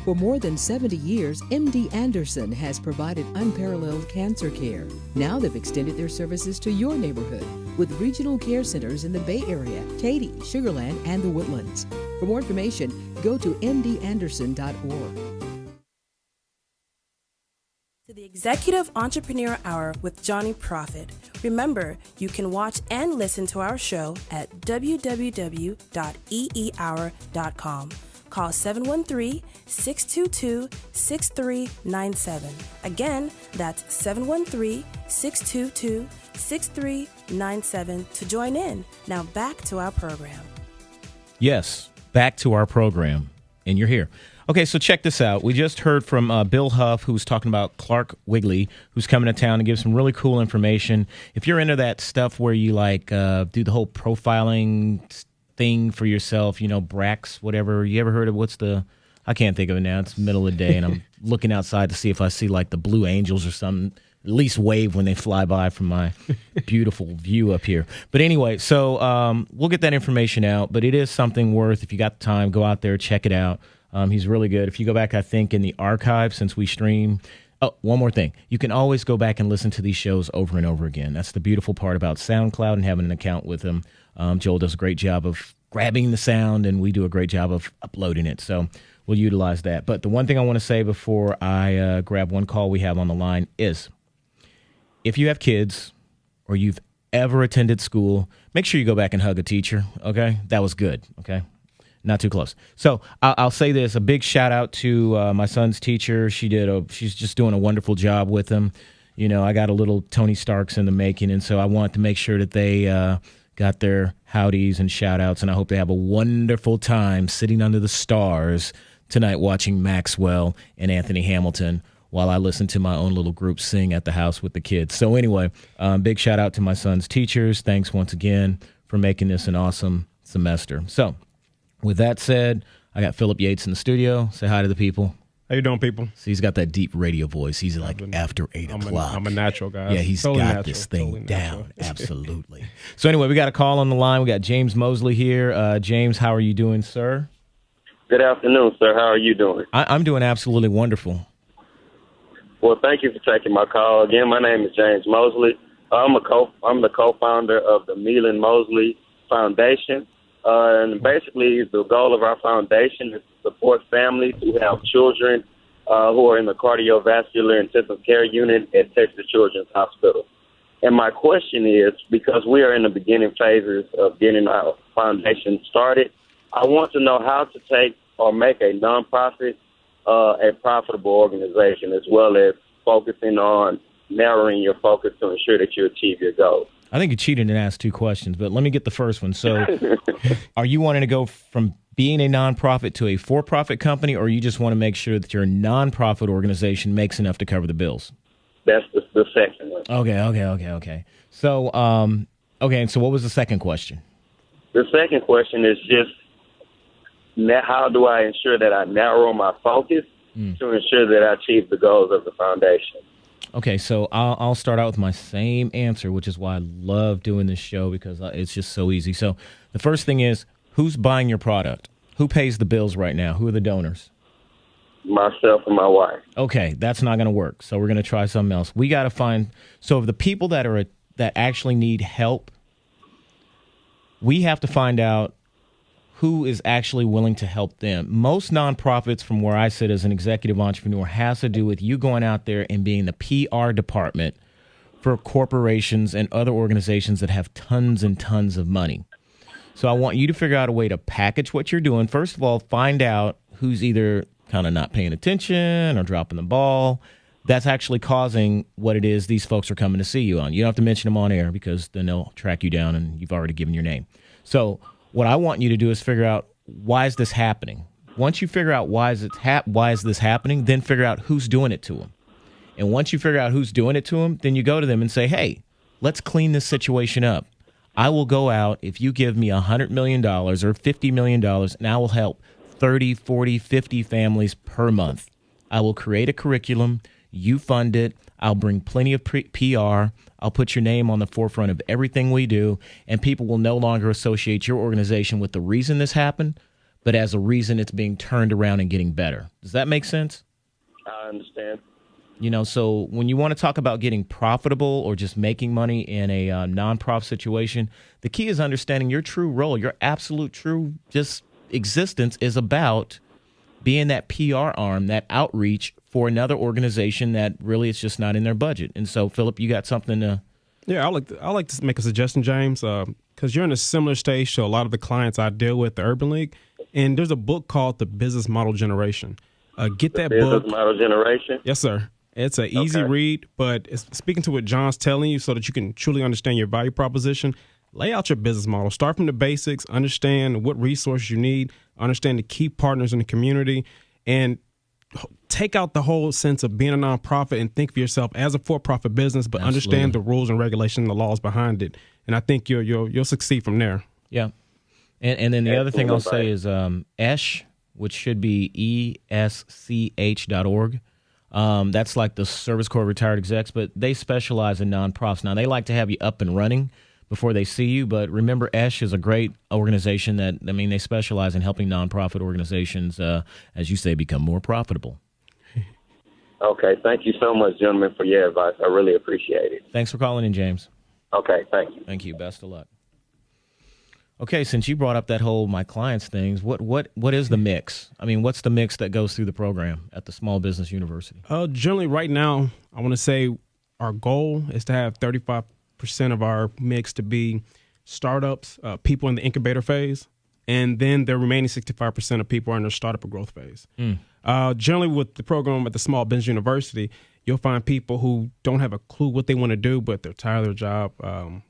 For more than 70 years, MD Anderson has provided unparalleled cancer care. Now they've extended their services to your neighborhood with regional care centers in the Bay Area, Katy, Sugarland, and the Woodlands. For more information, go to mdanderson.org. To the Executive Entrepreneur Hour with Jonyprofit. Remember, you can watch and listen to our show at www.eehour.com. Call 713-622-6397. Again, that's 713-622-6397 to join in. Now back to our program. Yes, back to our program. And you're here. Okay, so check this out. We just heard from Bill Huff, who's talking about Clark Wigley, who's coming to town to give some really cool information. If you're into that stuff where you do the whole profiling thing for yourself, Brax, whatever. You ever heard of what's the I can't think of it now. It's the middle of the day, and I'm looking outside to see if I see like the Blue Angels or something. At least wave when they fly by from my beautiful view up here. But anyway, so we'll get that information out. But it is something worth, if you got the time, go out there, check it out. He's really good. If you go back, I think, in the archive, since we stream. Oh, one more thing. You can always go back and listen to these shows over and over again. That's the beautiful part about SoundCloud and having an account with him. Joel does a great job of grabbing the sound, and we do a great job of uploading it. So we'll utilize that. But the one thing I want to say before I grab one call we have on the line is, if you have kids or you've ever attended school, make sure you go back and hug a teacher, okay? That was good, okay? Not too close. So I'll say this, a big shout out to my son's teacher. She's just doing a wonderful job with him. You know, I got a little Tony Starks in the making, and so I want to make sure that they got their howdies and shout outs, and I hope they have a wonderful time sitting under the stars tonight watching Maxwell and Anthony Hamilton while I listen to my own little group sing at the house with the kids. So anyway, big shout out to my son's teachers. Thanks once again for making this an awesome semester. So with that said, I got Phillip Yates in the studio. Say hi to the people. How you doing, people? So he's got that deep radio voice. He's like after 8 o'clock. I'm a natural guy. Yeah, he's totally got natural, this thing totally down. Absolutely. So anyway, we got a call on the line. We got James Mosley here. James, how are you doing, sir? Good afternoon, sir. How are you doing? I'm doing absolutely wonderful. Well, thank you for taking my call. Again, my name is James Mosley. I'm the co-founder of the Meelan Mosley Foundation. And basically, the goal of our foundation is to support families who have children who are in the cardiovascular intensive care unit at Texas Children's Hospital. And my question is, because we are in the beginning phases of getting our foundation started, I want to know how to take or make a nonprofit a profitable organization, as well as focusing on narrowing your focus to ensure that you achieve your goals. I think you cheated and asked two questions, but let me get the first one. So are you wanting to go from being a nonprofit to a for-profit company, or you just want to make sure that your nonprofit organization makes enough to cover the bills? That's the second one. Okay. So, and so what was the second question? The second question is just, how do I ensure that I narrow my focus to ensure that I achieve the goals of the foundation? Okay, so I'll start out with my same answer, which is why I love doing this show, because it's just so easy. So the first thing is, who's buying your product? Who pays the bills right now? Who are the donors? Myself and my wife. Okay, that's not going to work. So we're going to try something else. We got to find, so of the people that actually need help, we have to find out who is actually willing to help them. Most nonprofits, from where I sit as an executive entrepreneur, has to do with you going out there and being the PR department for corporations and other organizations that have tons and tons of money. So I want you to figure out a way to package what you're doing. First of all, find out who's either kind of not paying attention or dropping the ball. That's actually causing what it is these folks are coming to see you on. You don't have to mention them on air, because then they'll track you down and you've already given your name. So what I want you to do is figure out, why is this happening? Once you figure out why is this happening, then figure out who's doing it to them. And once you figure out who's doing it to them, then you go to them and say, hey, let's clean this situation up. I will go out, if you give me $100 million or $50 million, and I will help 30, 40, 50 families per month. I will create a curriculum. You fund it. I'll bring plenty of PR. I'll put your name on the forefront of everything we do, and people will no longer associate your organization with the reason this happened, but as a reason it's being turned around and getting better. Does that make sense? I understand. You know, so when you want to talk about getting profitable or just making money in a nonprofit situation, the key is understanding your true role. Your absolute true just existence is about being that PR arm, that outreach for another organization that really it's just not in their budget. And so, Phillip, you got something to... Yeah, I like to make a suggestion, James, because you're in a similar stage to a lot of the clients I deal with, the Urban League, and there's a book called The Business Model Generation. Get that book. Business Model Generation? Yes, sir. It's an easy read, but it's speaking to what John's telling you so that you can truly understand your value proposition. Lay out your business model. Start from the basics. Understand what resources you need. Understand the key partners in the community. And take out the whole sense of being a nonprofit and think of yourself as a for-profit business, but understand the rules and regulations and the laws behind it. And I think you'll succeed from there. Yeah. And then the other thing I'll say is EEHOUR, which should be ESCH.org. That's like the Service Corps Retired Execs, but they specialize in nonprofits. Now, they like to have you up and running before they see you, but remember, ESH is a great organization they specialize in helping nonprofit organizations, as you say, become more profitable. Okay, thank you so much, gentlemen, for your advice. I really appreciate it. Thanks for calling in, James. Okay, thank you. Thank you. Best of luck. Okay, since you brought up that whole my clients things, what is the mix? I mean, what's the mix that goes through the program at the Small Business University? Generally, right now, I want to say our goal is to have 35% of our mix to be startups, people in the incubator phase, and then the remaining 65% of people are in their startup or growth phase. Generally, with the program at the Small Business University, you'll find people who don't have a clue what they want to do, but they're tired of their job,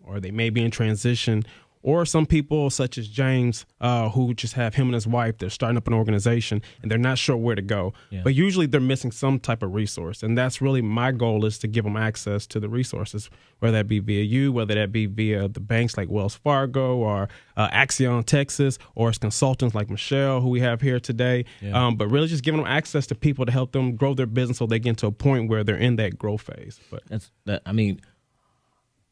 or they may be in transition. Or some people, such as James, who just have him and his wife, they're starting up an organization, and they're not sure where to go. Yeah. But usually they're missing some type of resource, and that's really my goal, is to give them access to the resources, whether that be via you, whether that be via the banks like Wells Fargo or Axion Texas, or as consultants like Michelle, who we have here today. Yeah. But really just giving them access to people to help them grow their business so they get to a point where they're in that growth phase. But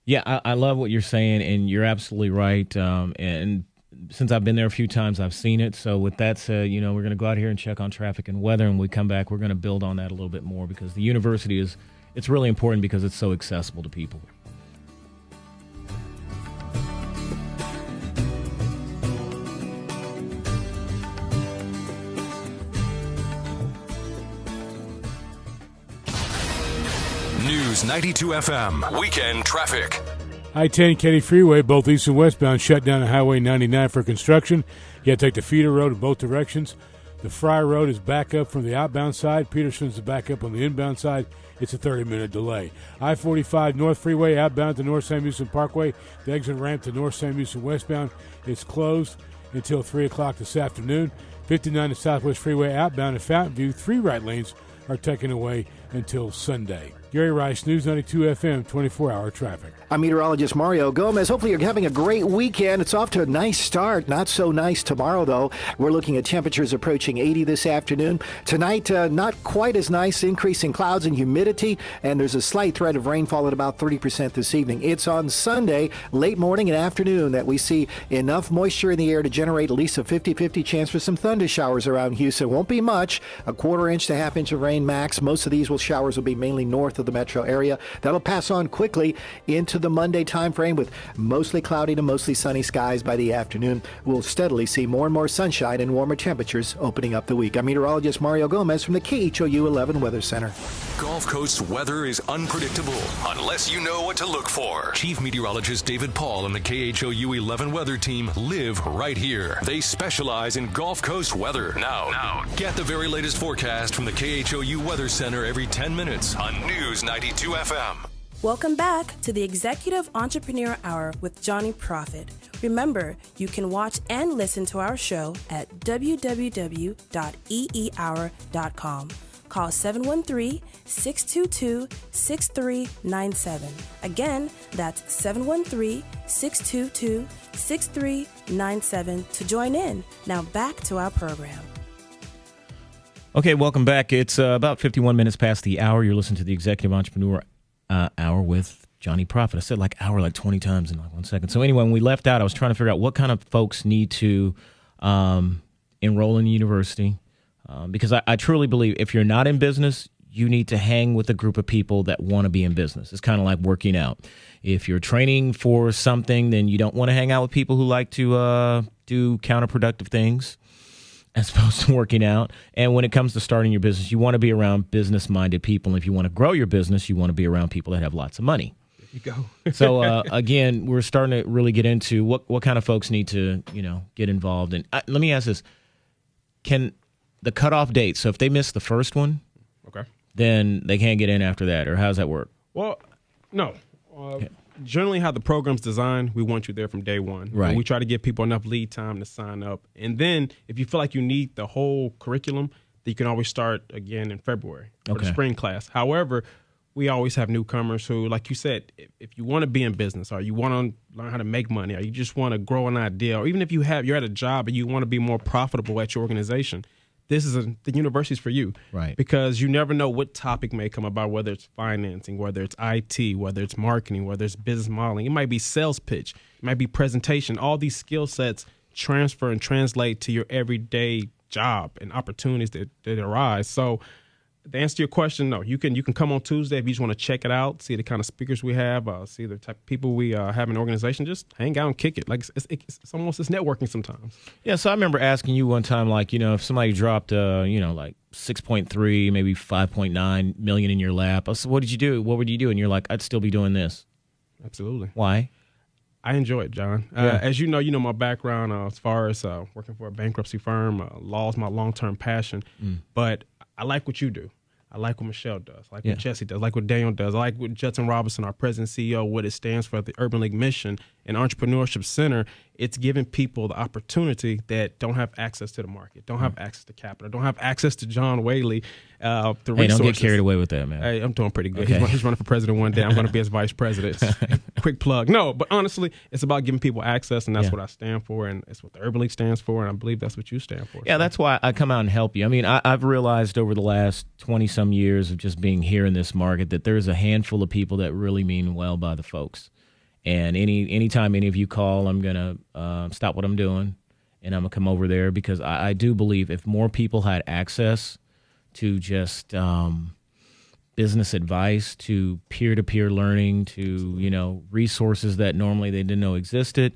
Yeah, I love what you're saying, and you're absolutely right. And since I've been there a few times, I've seen it. So with that said, we're going to go out here and check on traffic and weather, and when we come back, we're going to build on that a little bit more, because the university it's really important because it's so accessible to people. News 92 FM, weekend traffic. I-10 Katy Freeway, both east and westbound, shut down on Highway 99 for construction. You got to take the feeder road in both directions. The Fry Road is back up from the outbound side. Peterson's back up on the inbound side. It's a 30-minute delay. I-45 North Freeway outbound to North Sam Houston Parkway. The exit ramp to North Sam Houston westbound is closed until 3 o'clock this afternoon. 59 to Southwest Freeway outbound to Fountain View. 3 right lanes are taken away until Sunday. Gary Rice, News 92 FM, 24-hour traffic. I'm meteorologist Mario Gomez. Hopefully you're having a great weekend. It's off to a nice start. Not so nice tomorrow, though. We're looking at temperatures approaching 80 this afternoon. Tonight, not quite as nice, increasing clouds and humidity, and there's a slight threat of rainfall at about 30% this evening. It's on Sunday, late morning and afternoon, that we see enough moisture in the air to generate at least a 50-50 chance for some thunder showers around Houston. Won't be much, a quarter inch to half inch of rain max. Most of these showers will be mainly north of the metro area. That'll pass on quickly into the Monday time frame with mostly cloudy to mostly sunny skies by the afternoon. We'll steadily see more and more sunshine and warmer temperatures opening up the week. I'm meteorologist Mario Gomez from the KHOU 11 Weather Center. Gulf Coast weather is unpredictable unless you know what to look for. Chief Meteorologist David Paul and the KHOU 11 weather team live right here. They specialize in Gulf Coast weather. Now, get the very latest forecast from the KHOU Weather Center every 10 minutes on News 92 FM. Welcome back to the Executive Entrepreneur Hour with Jonyprofit. Remember, you can watch and listen to our show at www.eehour.com. Call 713-622-6397. Again, that's 713-622-6397 to join in. Now back to our program. Okay, welcome back. It's about 51 minutes past the hour. You're listening to the Executive Entrepreneur Hour with Jonyprofit. I said hour 20 times in 1 second. So anyway, when we left out, I was trying to figure out what kind of folks need to enroll in the university. Because I truly believe if you're not in business, you need to hang with a group of people that want to be in business. It's kind of like working out. If you're training for something, then you don't want to hang out with people who like to do counterproductive things as opposed to working out. And when it comes to starting your business, you want to be around business-minded people. And if you want to grow your business, you want to be around people that have lots of money. There you go. So, again, we're starting to really get into what kind of folks need to, get involved. And let me ask this. Can the cutoff date, so if they miss the first one, okay, then they can't get in after that, or how does that work? Well, no. Generally, how the program's designed, we want you there from day one. Right. And we try to give people enough lead time to sign up. And then if you feel like you need the whole curriculum, then you can always start again in February for the spring class. However, we always have newcomers who, like you said, if you want to be in business or you want to learn how to make money or you just want to grow an idea, or even if you're at a job and you want to be more profitable at your organization, this is the university's for you. Right. Because you never know what topic may come about, whether it's financing, whether it's IT, whether it's marketing, whether it's business modeling. It might be sales pitch. It might be presentation. All these skill sets transfer and translate to your everyday job and opportunities that arise. So to answer your question, no, you can come on Tuesday if you just want to check it out, see the kind of speakers we have, see the type of people we have in the organization. Just hang out and kick it. Like it's almost networking sometimes. Yeah, so I remember asking you one time, like, if somebody dropped, like 6.3, maybe 5.9 million in your lap. I said, what did you do? What would you do? And you're like, I'd still be doing this. Absolutely. Why? I enjoy it, John. Yeah. As you know my background as far as working for a bankruptcy firm. Law is my long-term passion. But I like what you do. I like what Michelle does. I like what Jesse does. I like what Daniel does. I like what Judson Robinson, our president and CEO, what it stands for, the Urban League mission and Entrepreneurship Center. It's giving people the opportunity that don't have access to the market, don't have access to capital, don't have access to John Whaley, the resources. Don't get carried away with that, man. Hey, I'm doing pretty good. Okay. He's running for president one day. I'm going to be his vice president. Quick plug. No, but honestly, it's about giving people access, and that's what I stand for, and it's what the Urban League stands for, and I believe that's what you stand for. Yeah, that's why I come out and help you. I mean, I've realized over the last 20-some years of just being here in this market that there's a handful of people that really mean well by the folks. And anytime any of you call, I'm going to stop what I'm doing, and I'm going to come over there because I do believe if more people had access to just business advice, to peer-to-peer learning, to, resources that normally they didn't know existed,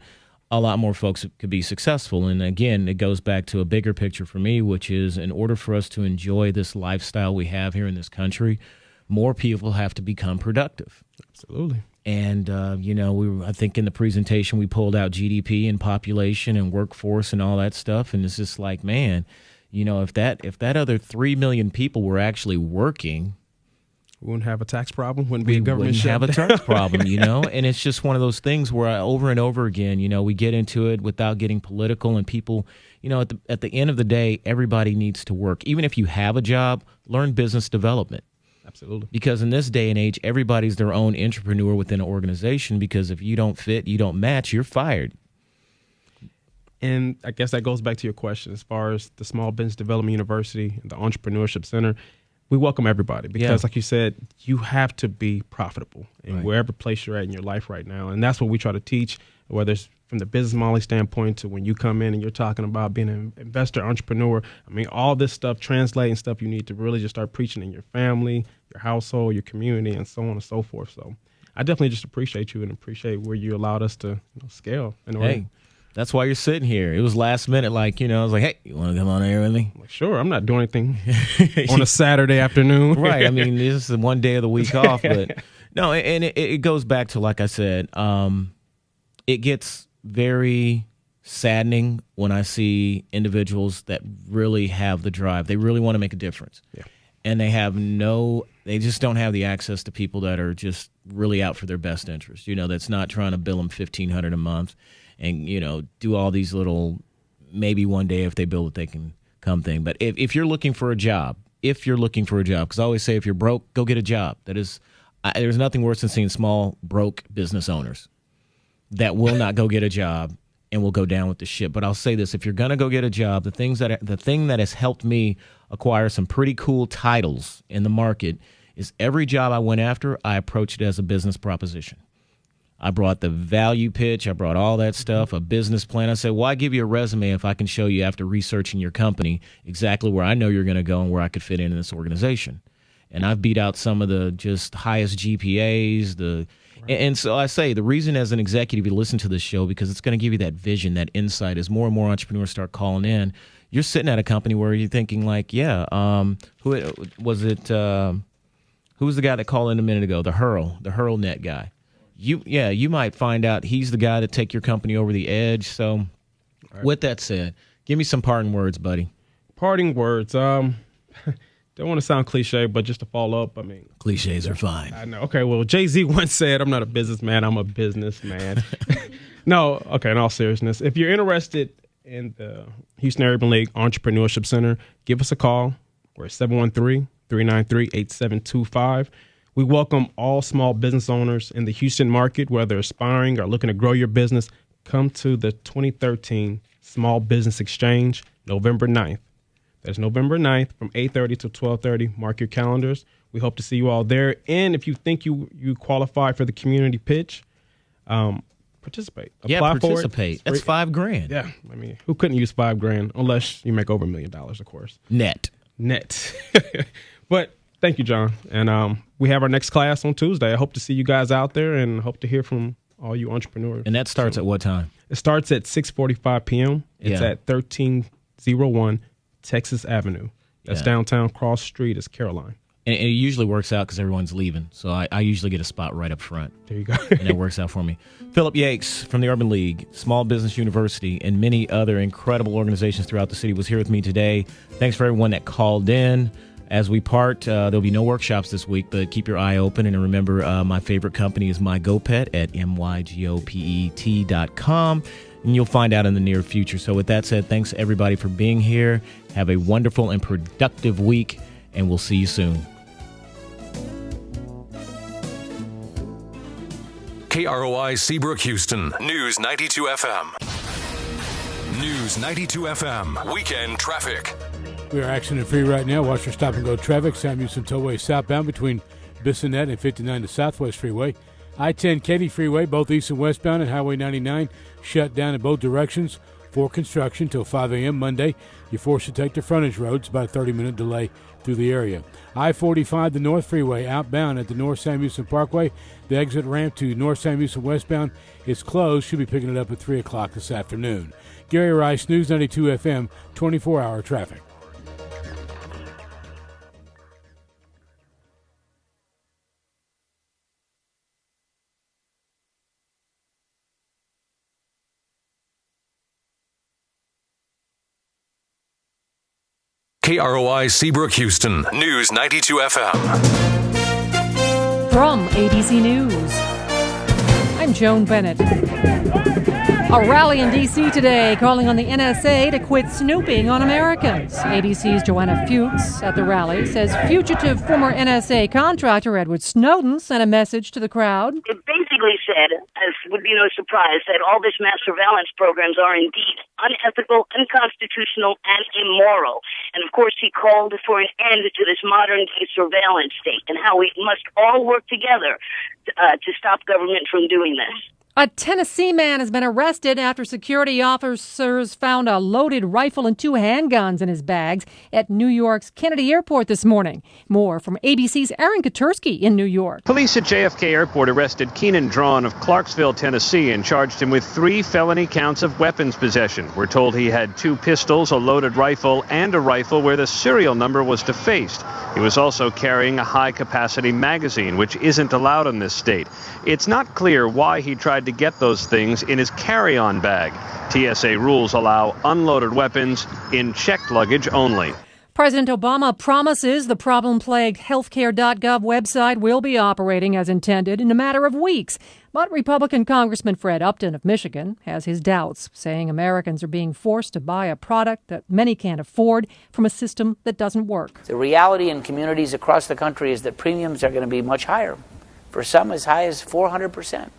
a lot more folks could be successful. And again, it goes back to a bigger picture for me, which is in order for us to enjoy this lifestyle we have here in this country, more people have to become productive. Absolutely. And, I think in the presentation we pulled out GDP and population and workforce and all that stuff. And it's just like, man, if that other 3 million people were actually working, we wouldn't have a tax problem. Wouldn't be a government shutdown. Wouldn't have a tax problem, And it's just one of those things where over and over again, we get into it without getting political, and people, at the end of the day, everybody needs to work. Even if you have a job, learn business development. Absolutely. Because in this day and age, everybody's their own entrepreneur within an organization, because if you don't fit, you don't match, you're fired. And I guess that goes back to your question as far as the Small Business Development University and the Entrepreneurship Center. We welcome everybody because, like you said, you have to be profitable in wherever place you're at in your life right now. And that's what we try to teach, whether it's from the business modeling standpoint to when you come in and you're talking about being an investor, entrepreneur. I mean, all this stuff, translating stuff you need to really just start preaching in your family, your household, your community, and so on and so forth. So I definitely just appreciate you and appreciate where you allowed us to scale. Hey, that's why you're sitting here. It was last minute, I was like, hey, you want to come on here with me? I'm like, sure, I'm not doing anything on a Saturday afternoon. Right. I mean, this is one day of the week off. But no, and it goes back to, like I said, it gets very saddening when I see individuals that really have the drive. They really want to make a difference. Yeah. And they just don't have the access to people that are just really out for their best interest. That's not trying to bill them $1,500 a month and, do all these little, maybe one day if they build it, they can come thing. But if you're looking for a job, because I always say if you're broke, go get a job. That is, there's nothing worse than seeing small, broke business owners that will not go get a job and will go down with the ship. But I'll say this, if you're going to go get a job, the thing that has helped me acquire some pretty cool titles in the market is every job I went after, I approached it as a business proposition. I brought the value pitch. I brought all that stuff, a business plan. I said, why give you a resume if I can show you after researching your company exactly where I know you're going to go and where I could fit in this organization? And I've beat out some of the just highest GPAs, and so I say the reason as an executive you listen to this show, because it's going to give you that vision, that insight. As more and more entrepreneurs start calling in, you're sitting at a company where you're thinking like, who was it? Who was the guy that called in a minute ago? The HurlNet guy. You might find out he's the guy that take your company over the edge. So with that said, give me some parting words, buddy. Parting words. Don't want to sound cliche, but just to follow up, cliches are fine. I know. Okay, well, Jay-Z once said, I'm not a businessman, I'm a businessman. No, okay, in all seriousness, if you're interested in the Houston Urban League Entrepreneurship Center, give us a call. We're at 713-393-8725. We welcome all small business owners in the Houston market, whether aspiring or looking to grow your business. Come to the 2013 Small Business Exchange, November 9th. That's November 9th from 8:30 to 12:30. Mark your calendars. We hope to see you all there. And if you think you qualify for the community pitch, participate. Apply participate. For it. That's $5,000. Yeah, I mean, who couldn't use $5,000 unless you make over $1 million, of course. Net. But thank you, John. And we have our next class on Tuesday. I hope to see you guys out there and hope to hear from all you entrepreneurs. And that starts at what time? It starts at 6:45 p.m. It's at 1301 Texas Avenue. That's downtown. Cross Street is Caroline. And it usually works out because everyone's leaving. So I usually get a spot right up front. There you go. And it works out for me. Phillip Yates from the Urban League, Small Business University, and many other incredible organizations throughout the city was here with me today. Thanks for everyone that called in. As we part, there'll be no workshops this week, but keep your eye open. And remember, my favorite company is MyGoPet at mygopet.com. And you'll find out in the near future. So with that said, thanks everybody for being here. Have a wonderful and productive week, and we'll see you soon. KROI Seabrook, Houston. News 92 FM. News 92 FM. Weekend traffic. We are accident-free right now. Watch for stop-and-go traffic. Sam Houston Tollway southbound between Bissonnet and 59 to Southwest Freeway. I-10 Katy Freeway, both east and westbound, and Highway 99 shut down in both directions for construction till 5 a.m. Monday. You're forced to take the frontage roads, about a 30-minute delay through the area. I-45, the North Freeway, outbound at the North Sam Houston Parkway. The exit ramp to North Sam Houston westbound is closed. Should be picking it up at 3 o'clock this afternoon. Gary Rice, News 92 FM, 24-hour traffic. KROI Seabrook, Houston. News 92 FM. From ABC News, I'm Joan Bennett. A rally in D.C. today calling on the NSA to quit snooping on Americans. ABC's Joanna Fuchs at the rally says fugitive former NSA contractor Edward Snowden sent a message to the crowd. It basically said, as would be no surprise, that all these mass surveillance programs are indeed unethical, unconstitutional, and immoral. And of course, he called for an end to this modern-day surveillance state and how we must all work together to stop government from doing this. A Tennessee man has been arrested after security officers found a loaded rifle and 2 handguns in his bags at New York's Kennedy Airport this morning. More from ABC's Aaron Katursky in New York. Police at JFK Airport arrested Keenan Drawn of Clarksville, Tennessee, and charged him with 3 felony counts of weapons possession. We're told he had 2 pistols, a loaded rifle, and a rifle where the serial number was defaced. He was also carrying a high-capacity magazine, which isn't allowed in this state. It's not clear why he tried to get those things in his carry-on bag. TSA rules allow unloaded weapons in checked luggage only. President Obama promises the problem-plagued healthcare.gov website will be operating as intended in a matter of weeks. But Republican Congressman Fred Upton of Michigan has his doubts, saying Americans are being forced to buy a product that many can't afford from a system that doesn't work. The reality in communities across the country is that premiums are going to be much higher, for some as high as 400%.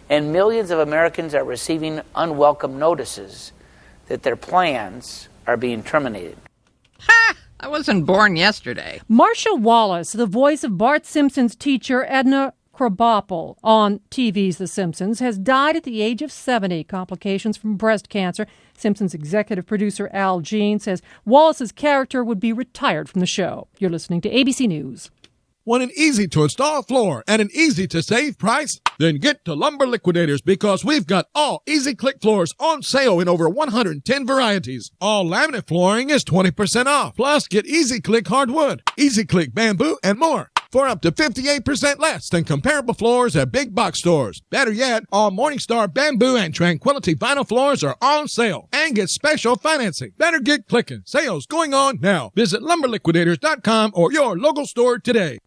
And millions of Americans are receiving unwelcome notices that their plans are being terminated. I wasn't born yesterday. Marcia Wallace, the voice of Bart Simpson's teacher Edna Krabappel on TV's The Simpsons, has died at the age of 70, complications from breast cancer. Simpsons executive producer Al Jean says Wallace's character would be retired from the show. You're listening to ABC News. Want an easy-to-install floor and an easy-to-save price? Then get to Lumber Liquidators because we've got all Easy-Click floors on sale in over 110 varieties. All laminate flooring is 20% off. Plus, get Easy-Click hardwood, Easy-Click bamboo, and more for up to 58% less than comparable floors at big box stores. Better yet, all Morningstar bamboo and Tranquility vinyl floors are on sale and get special financing. Better get clicking. Sales going on now. Visit lumberliquidators.com or your local store today.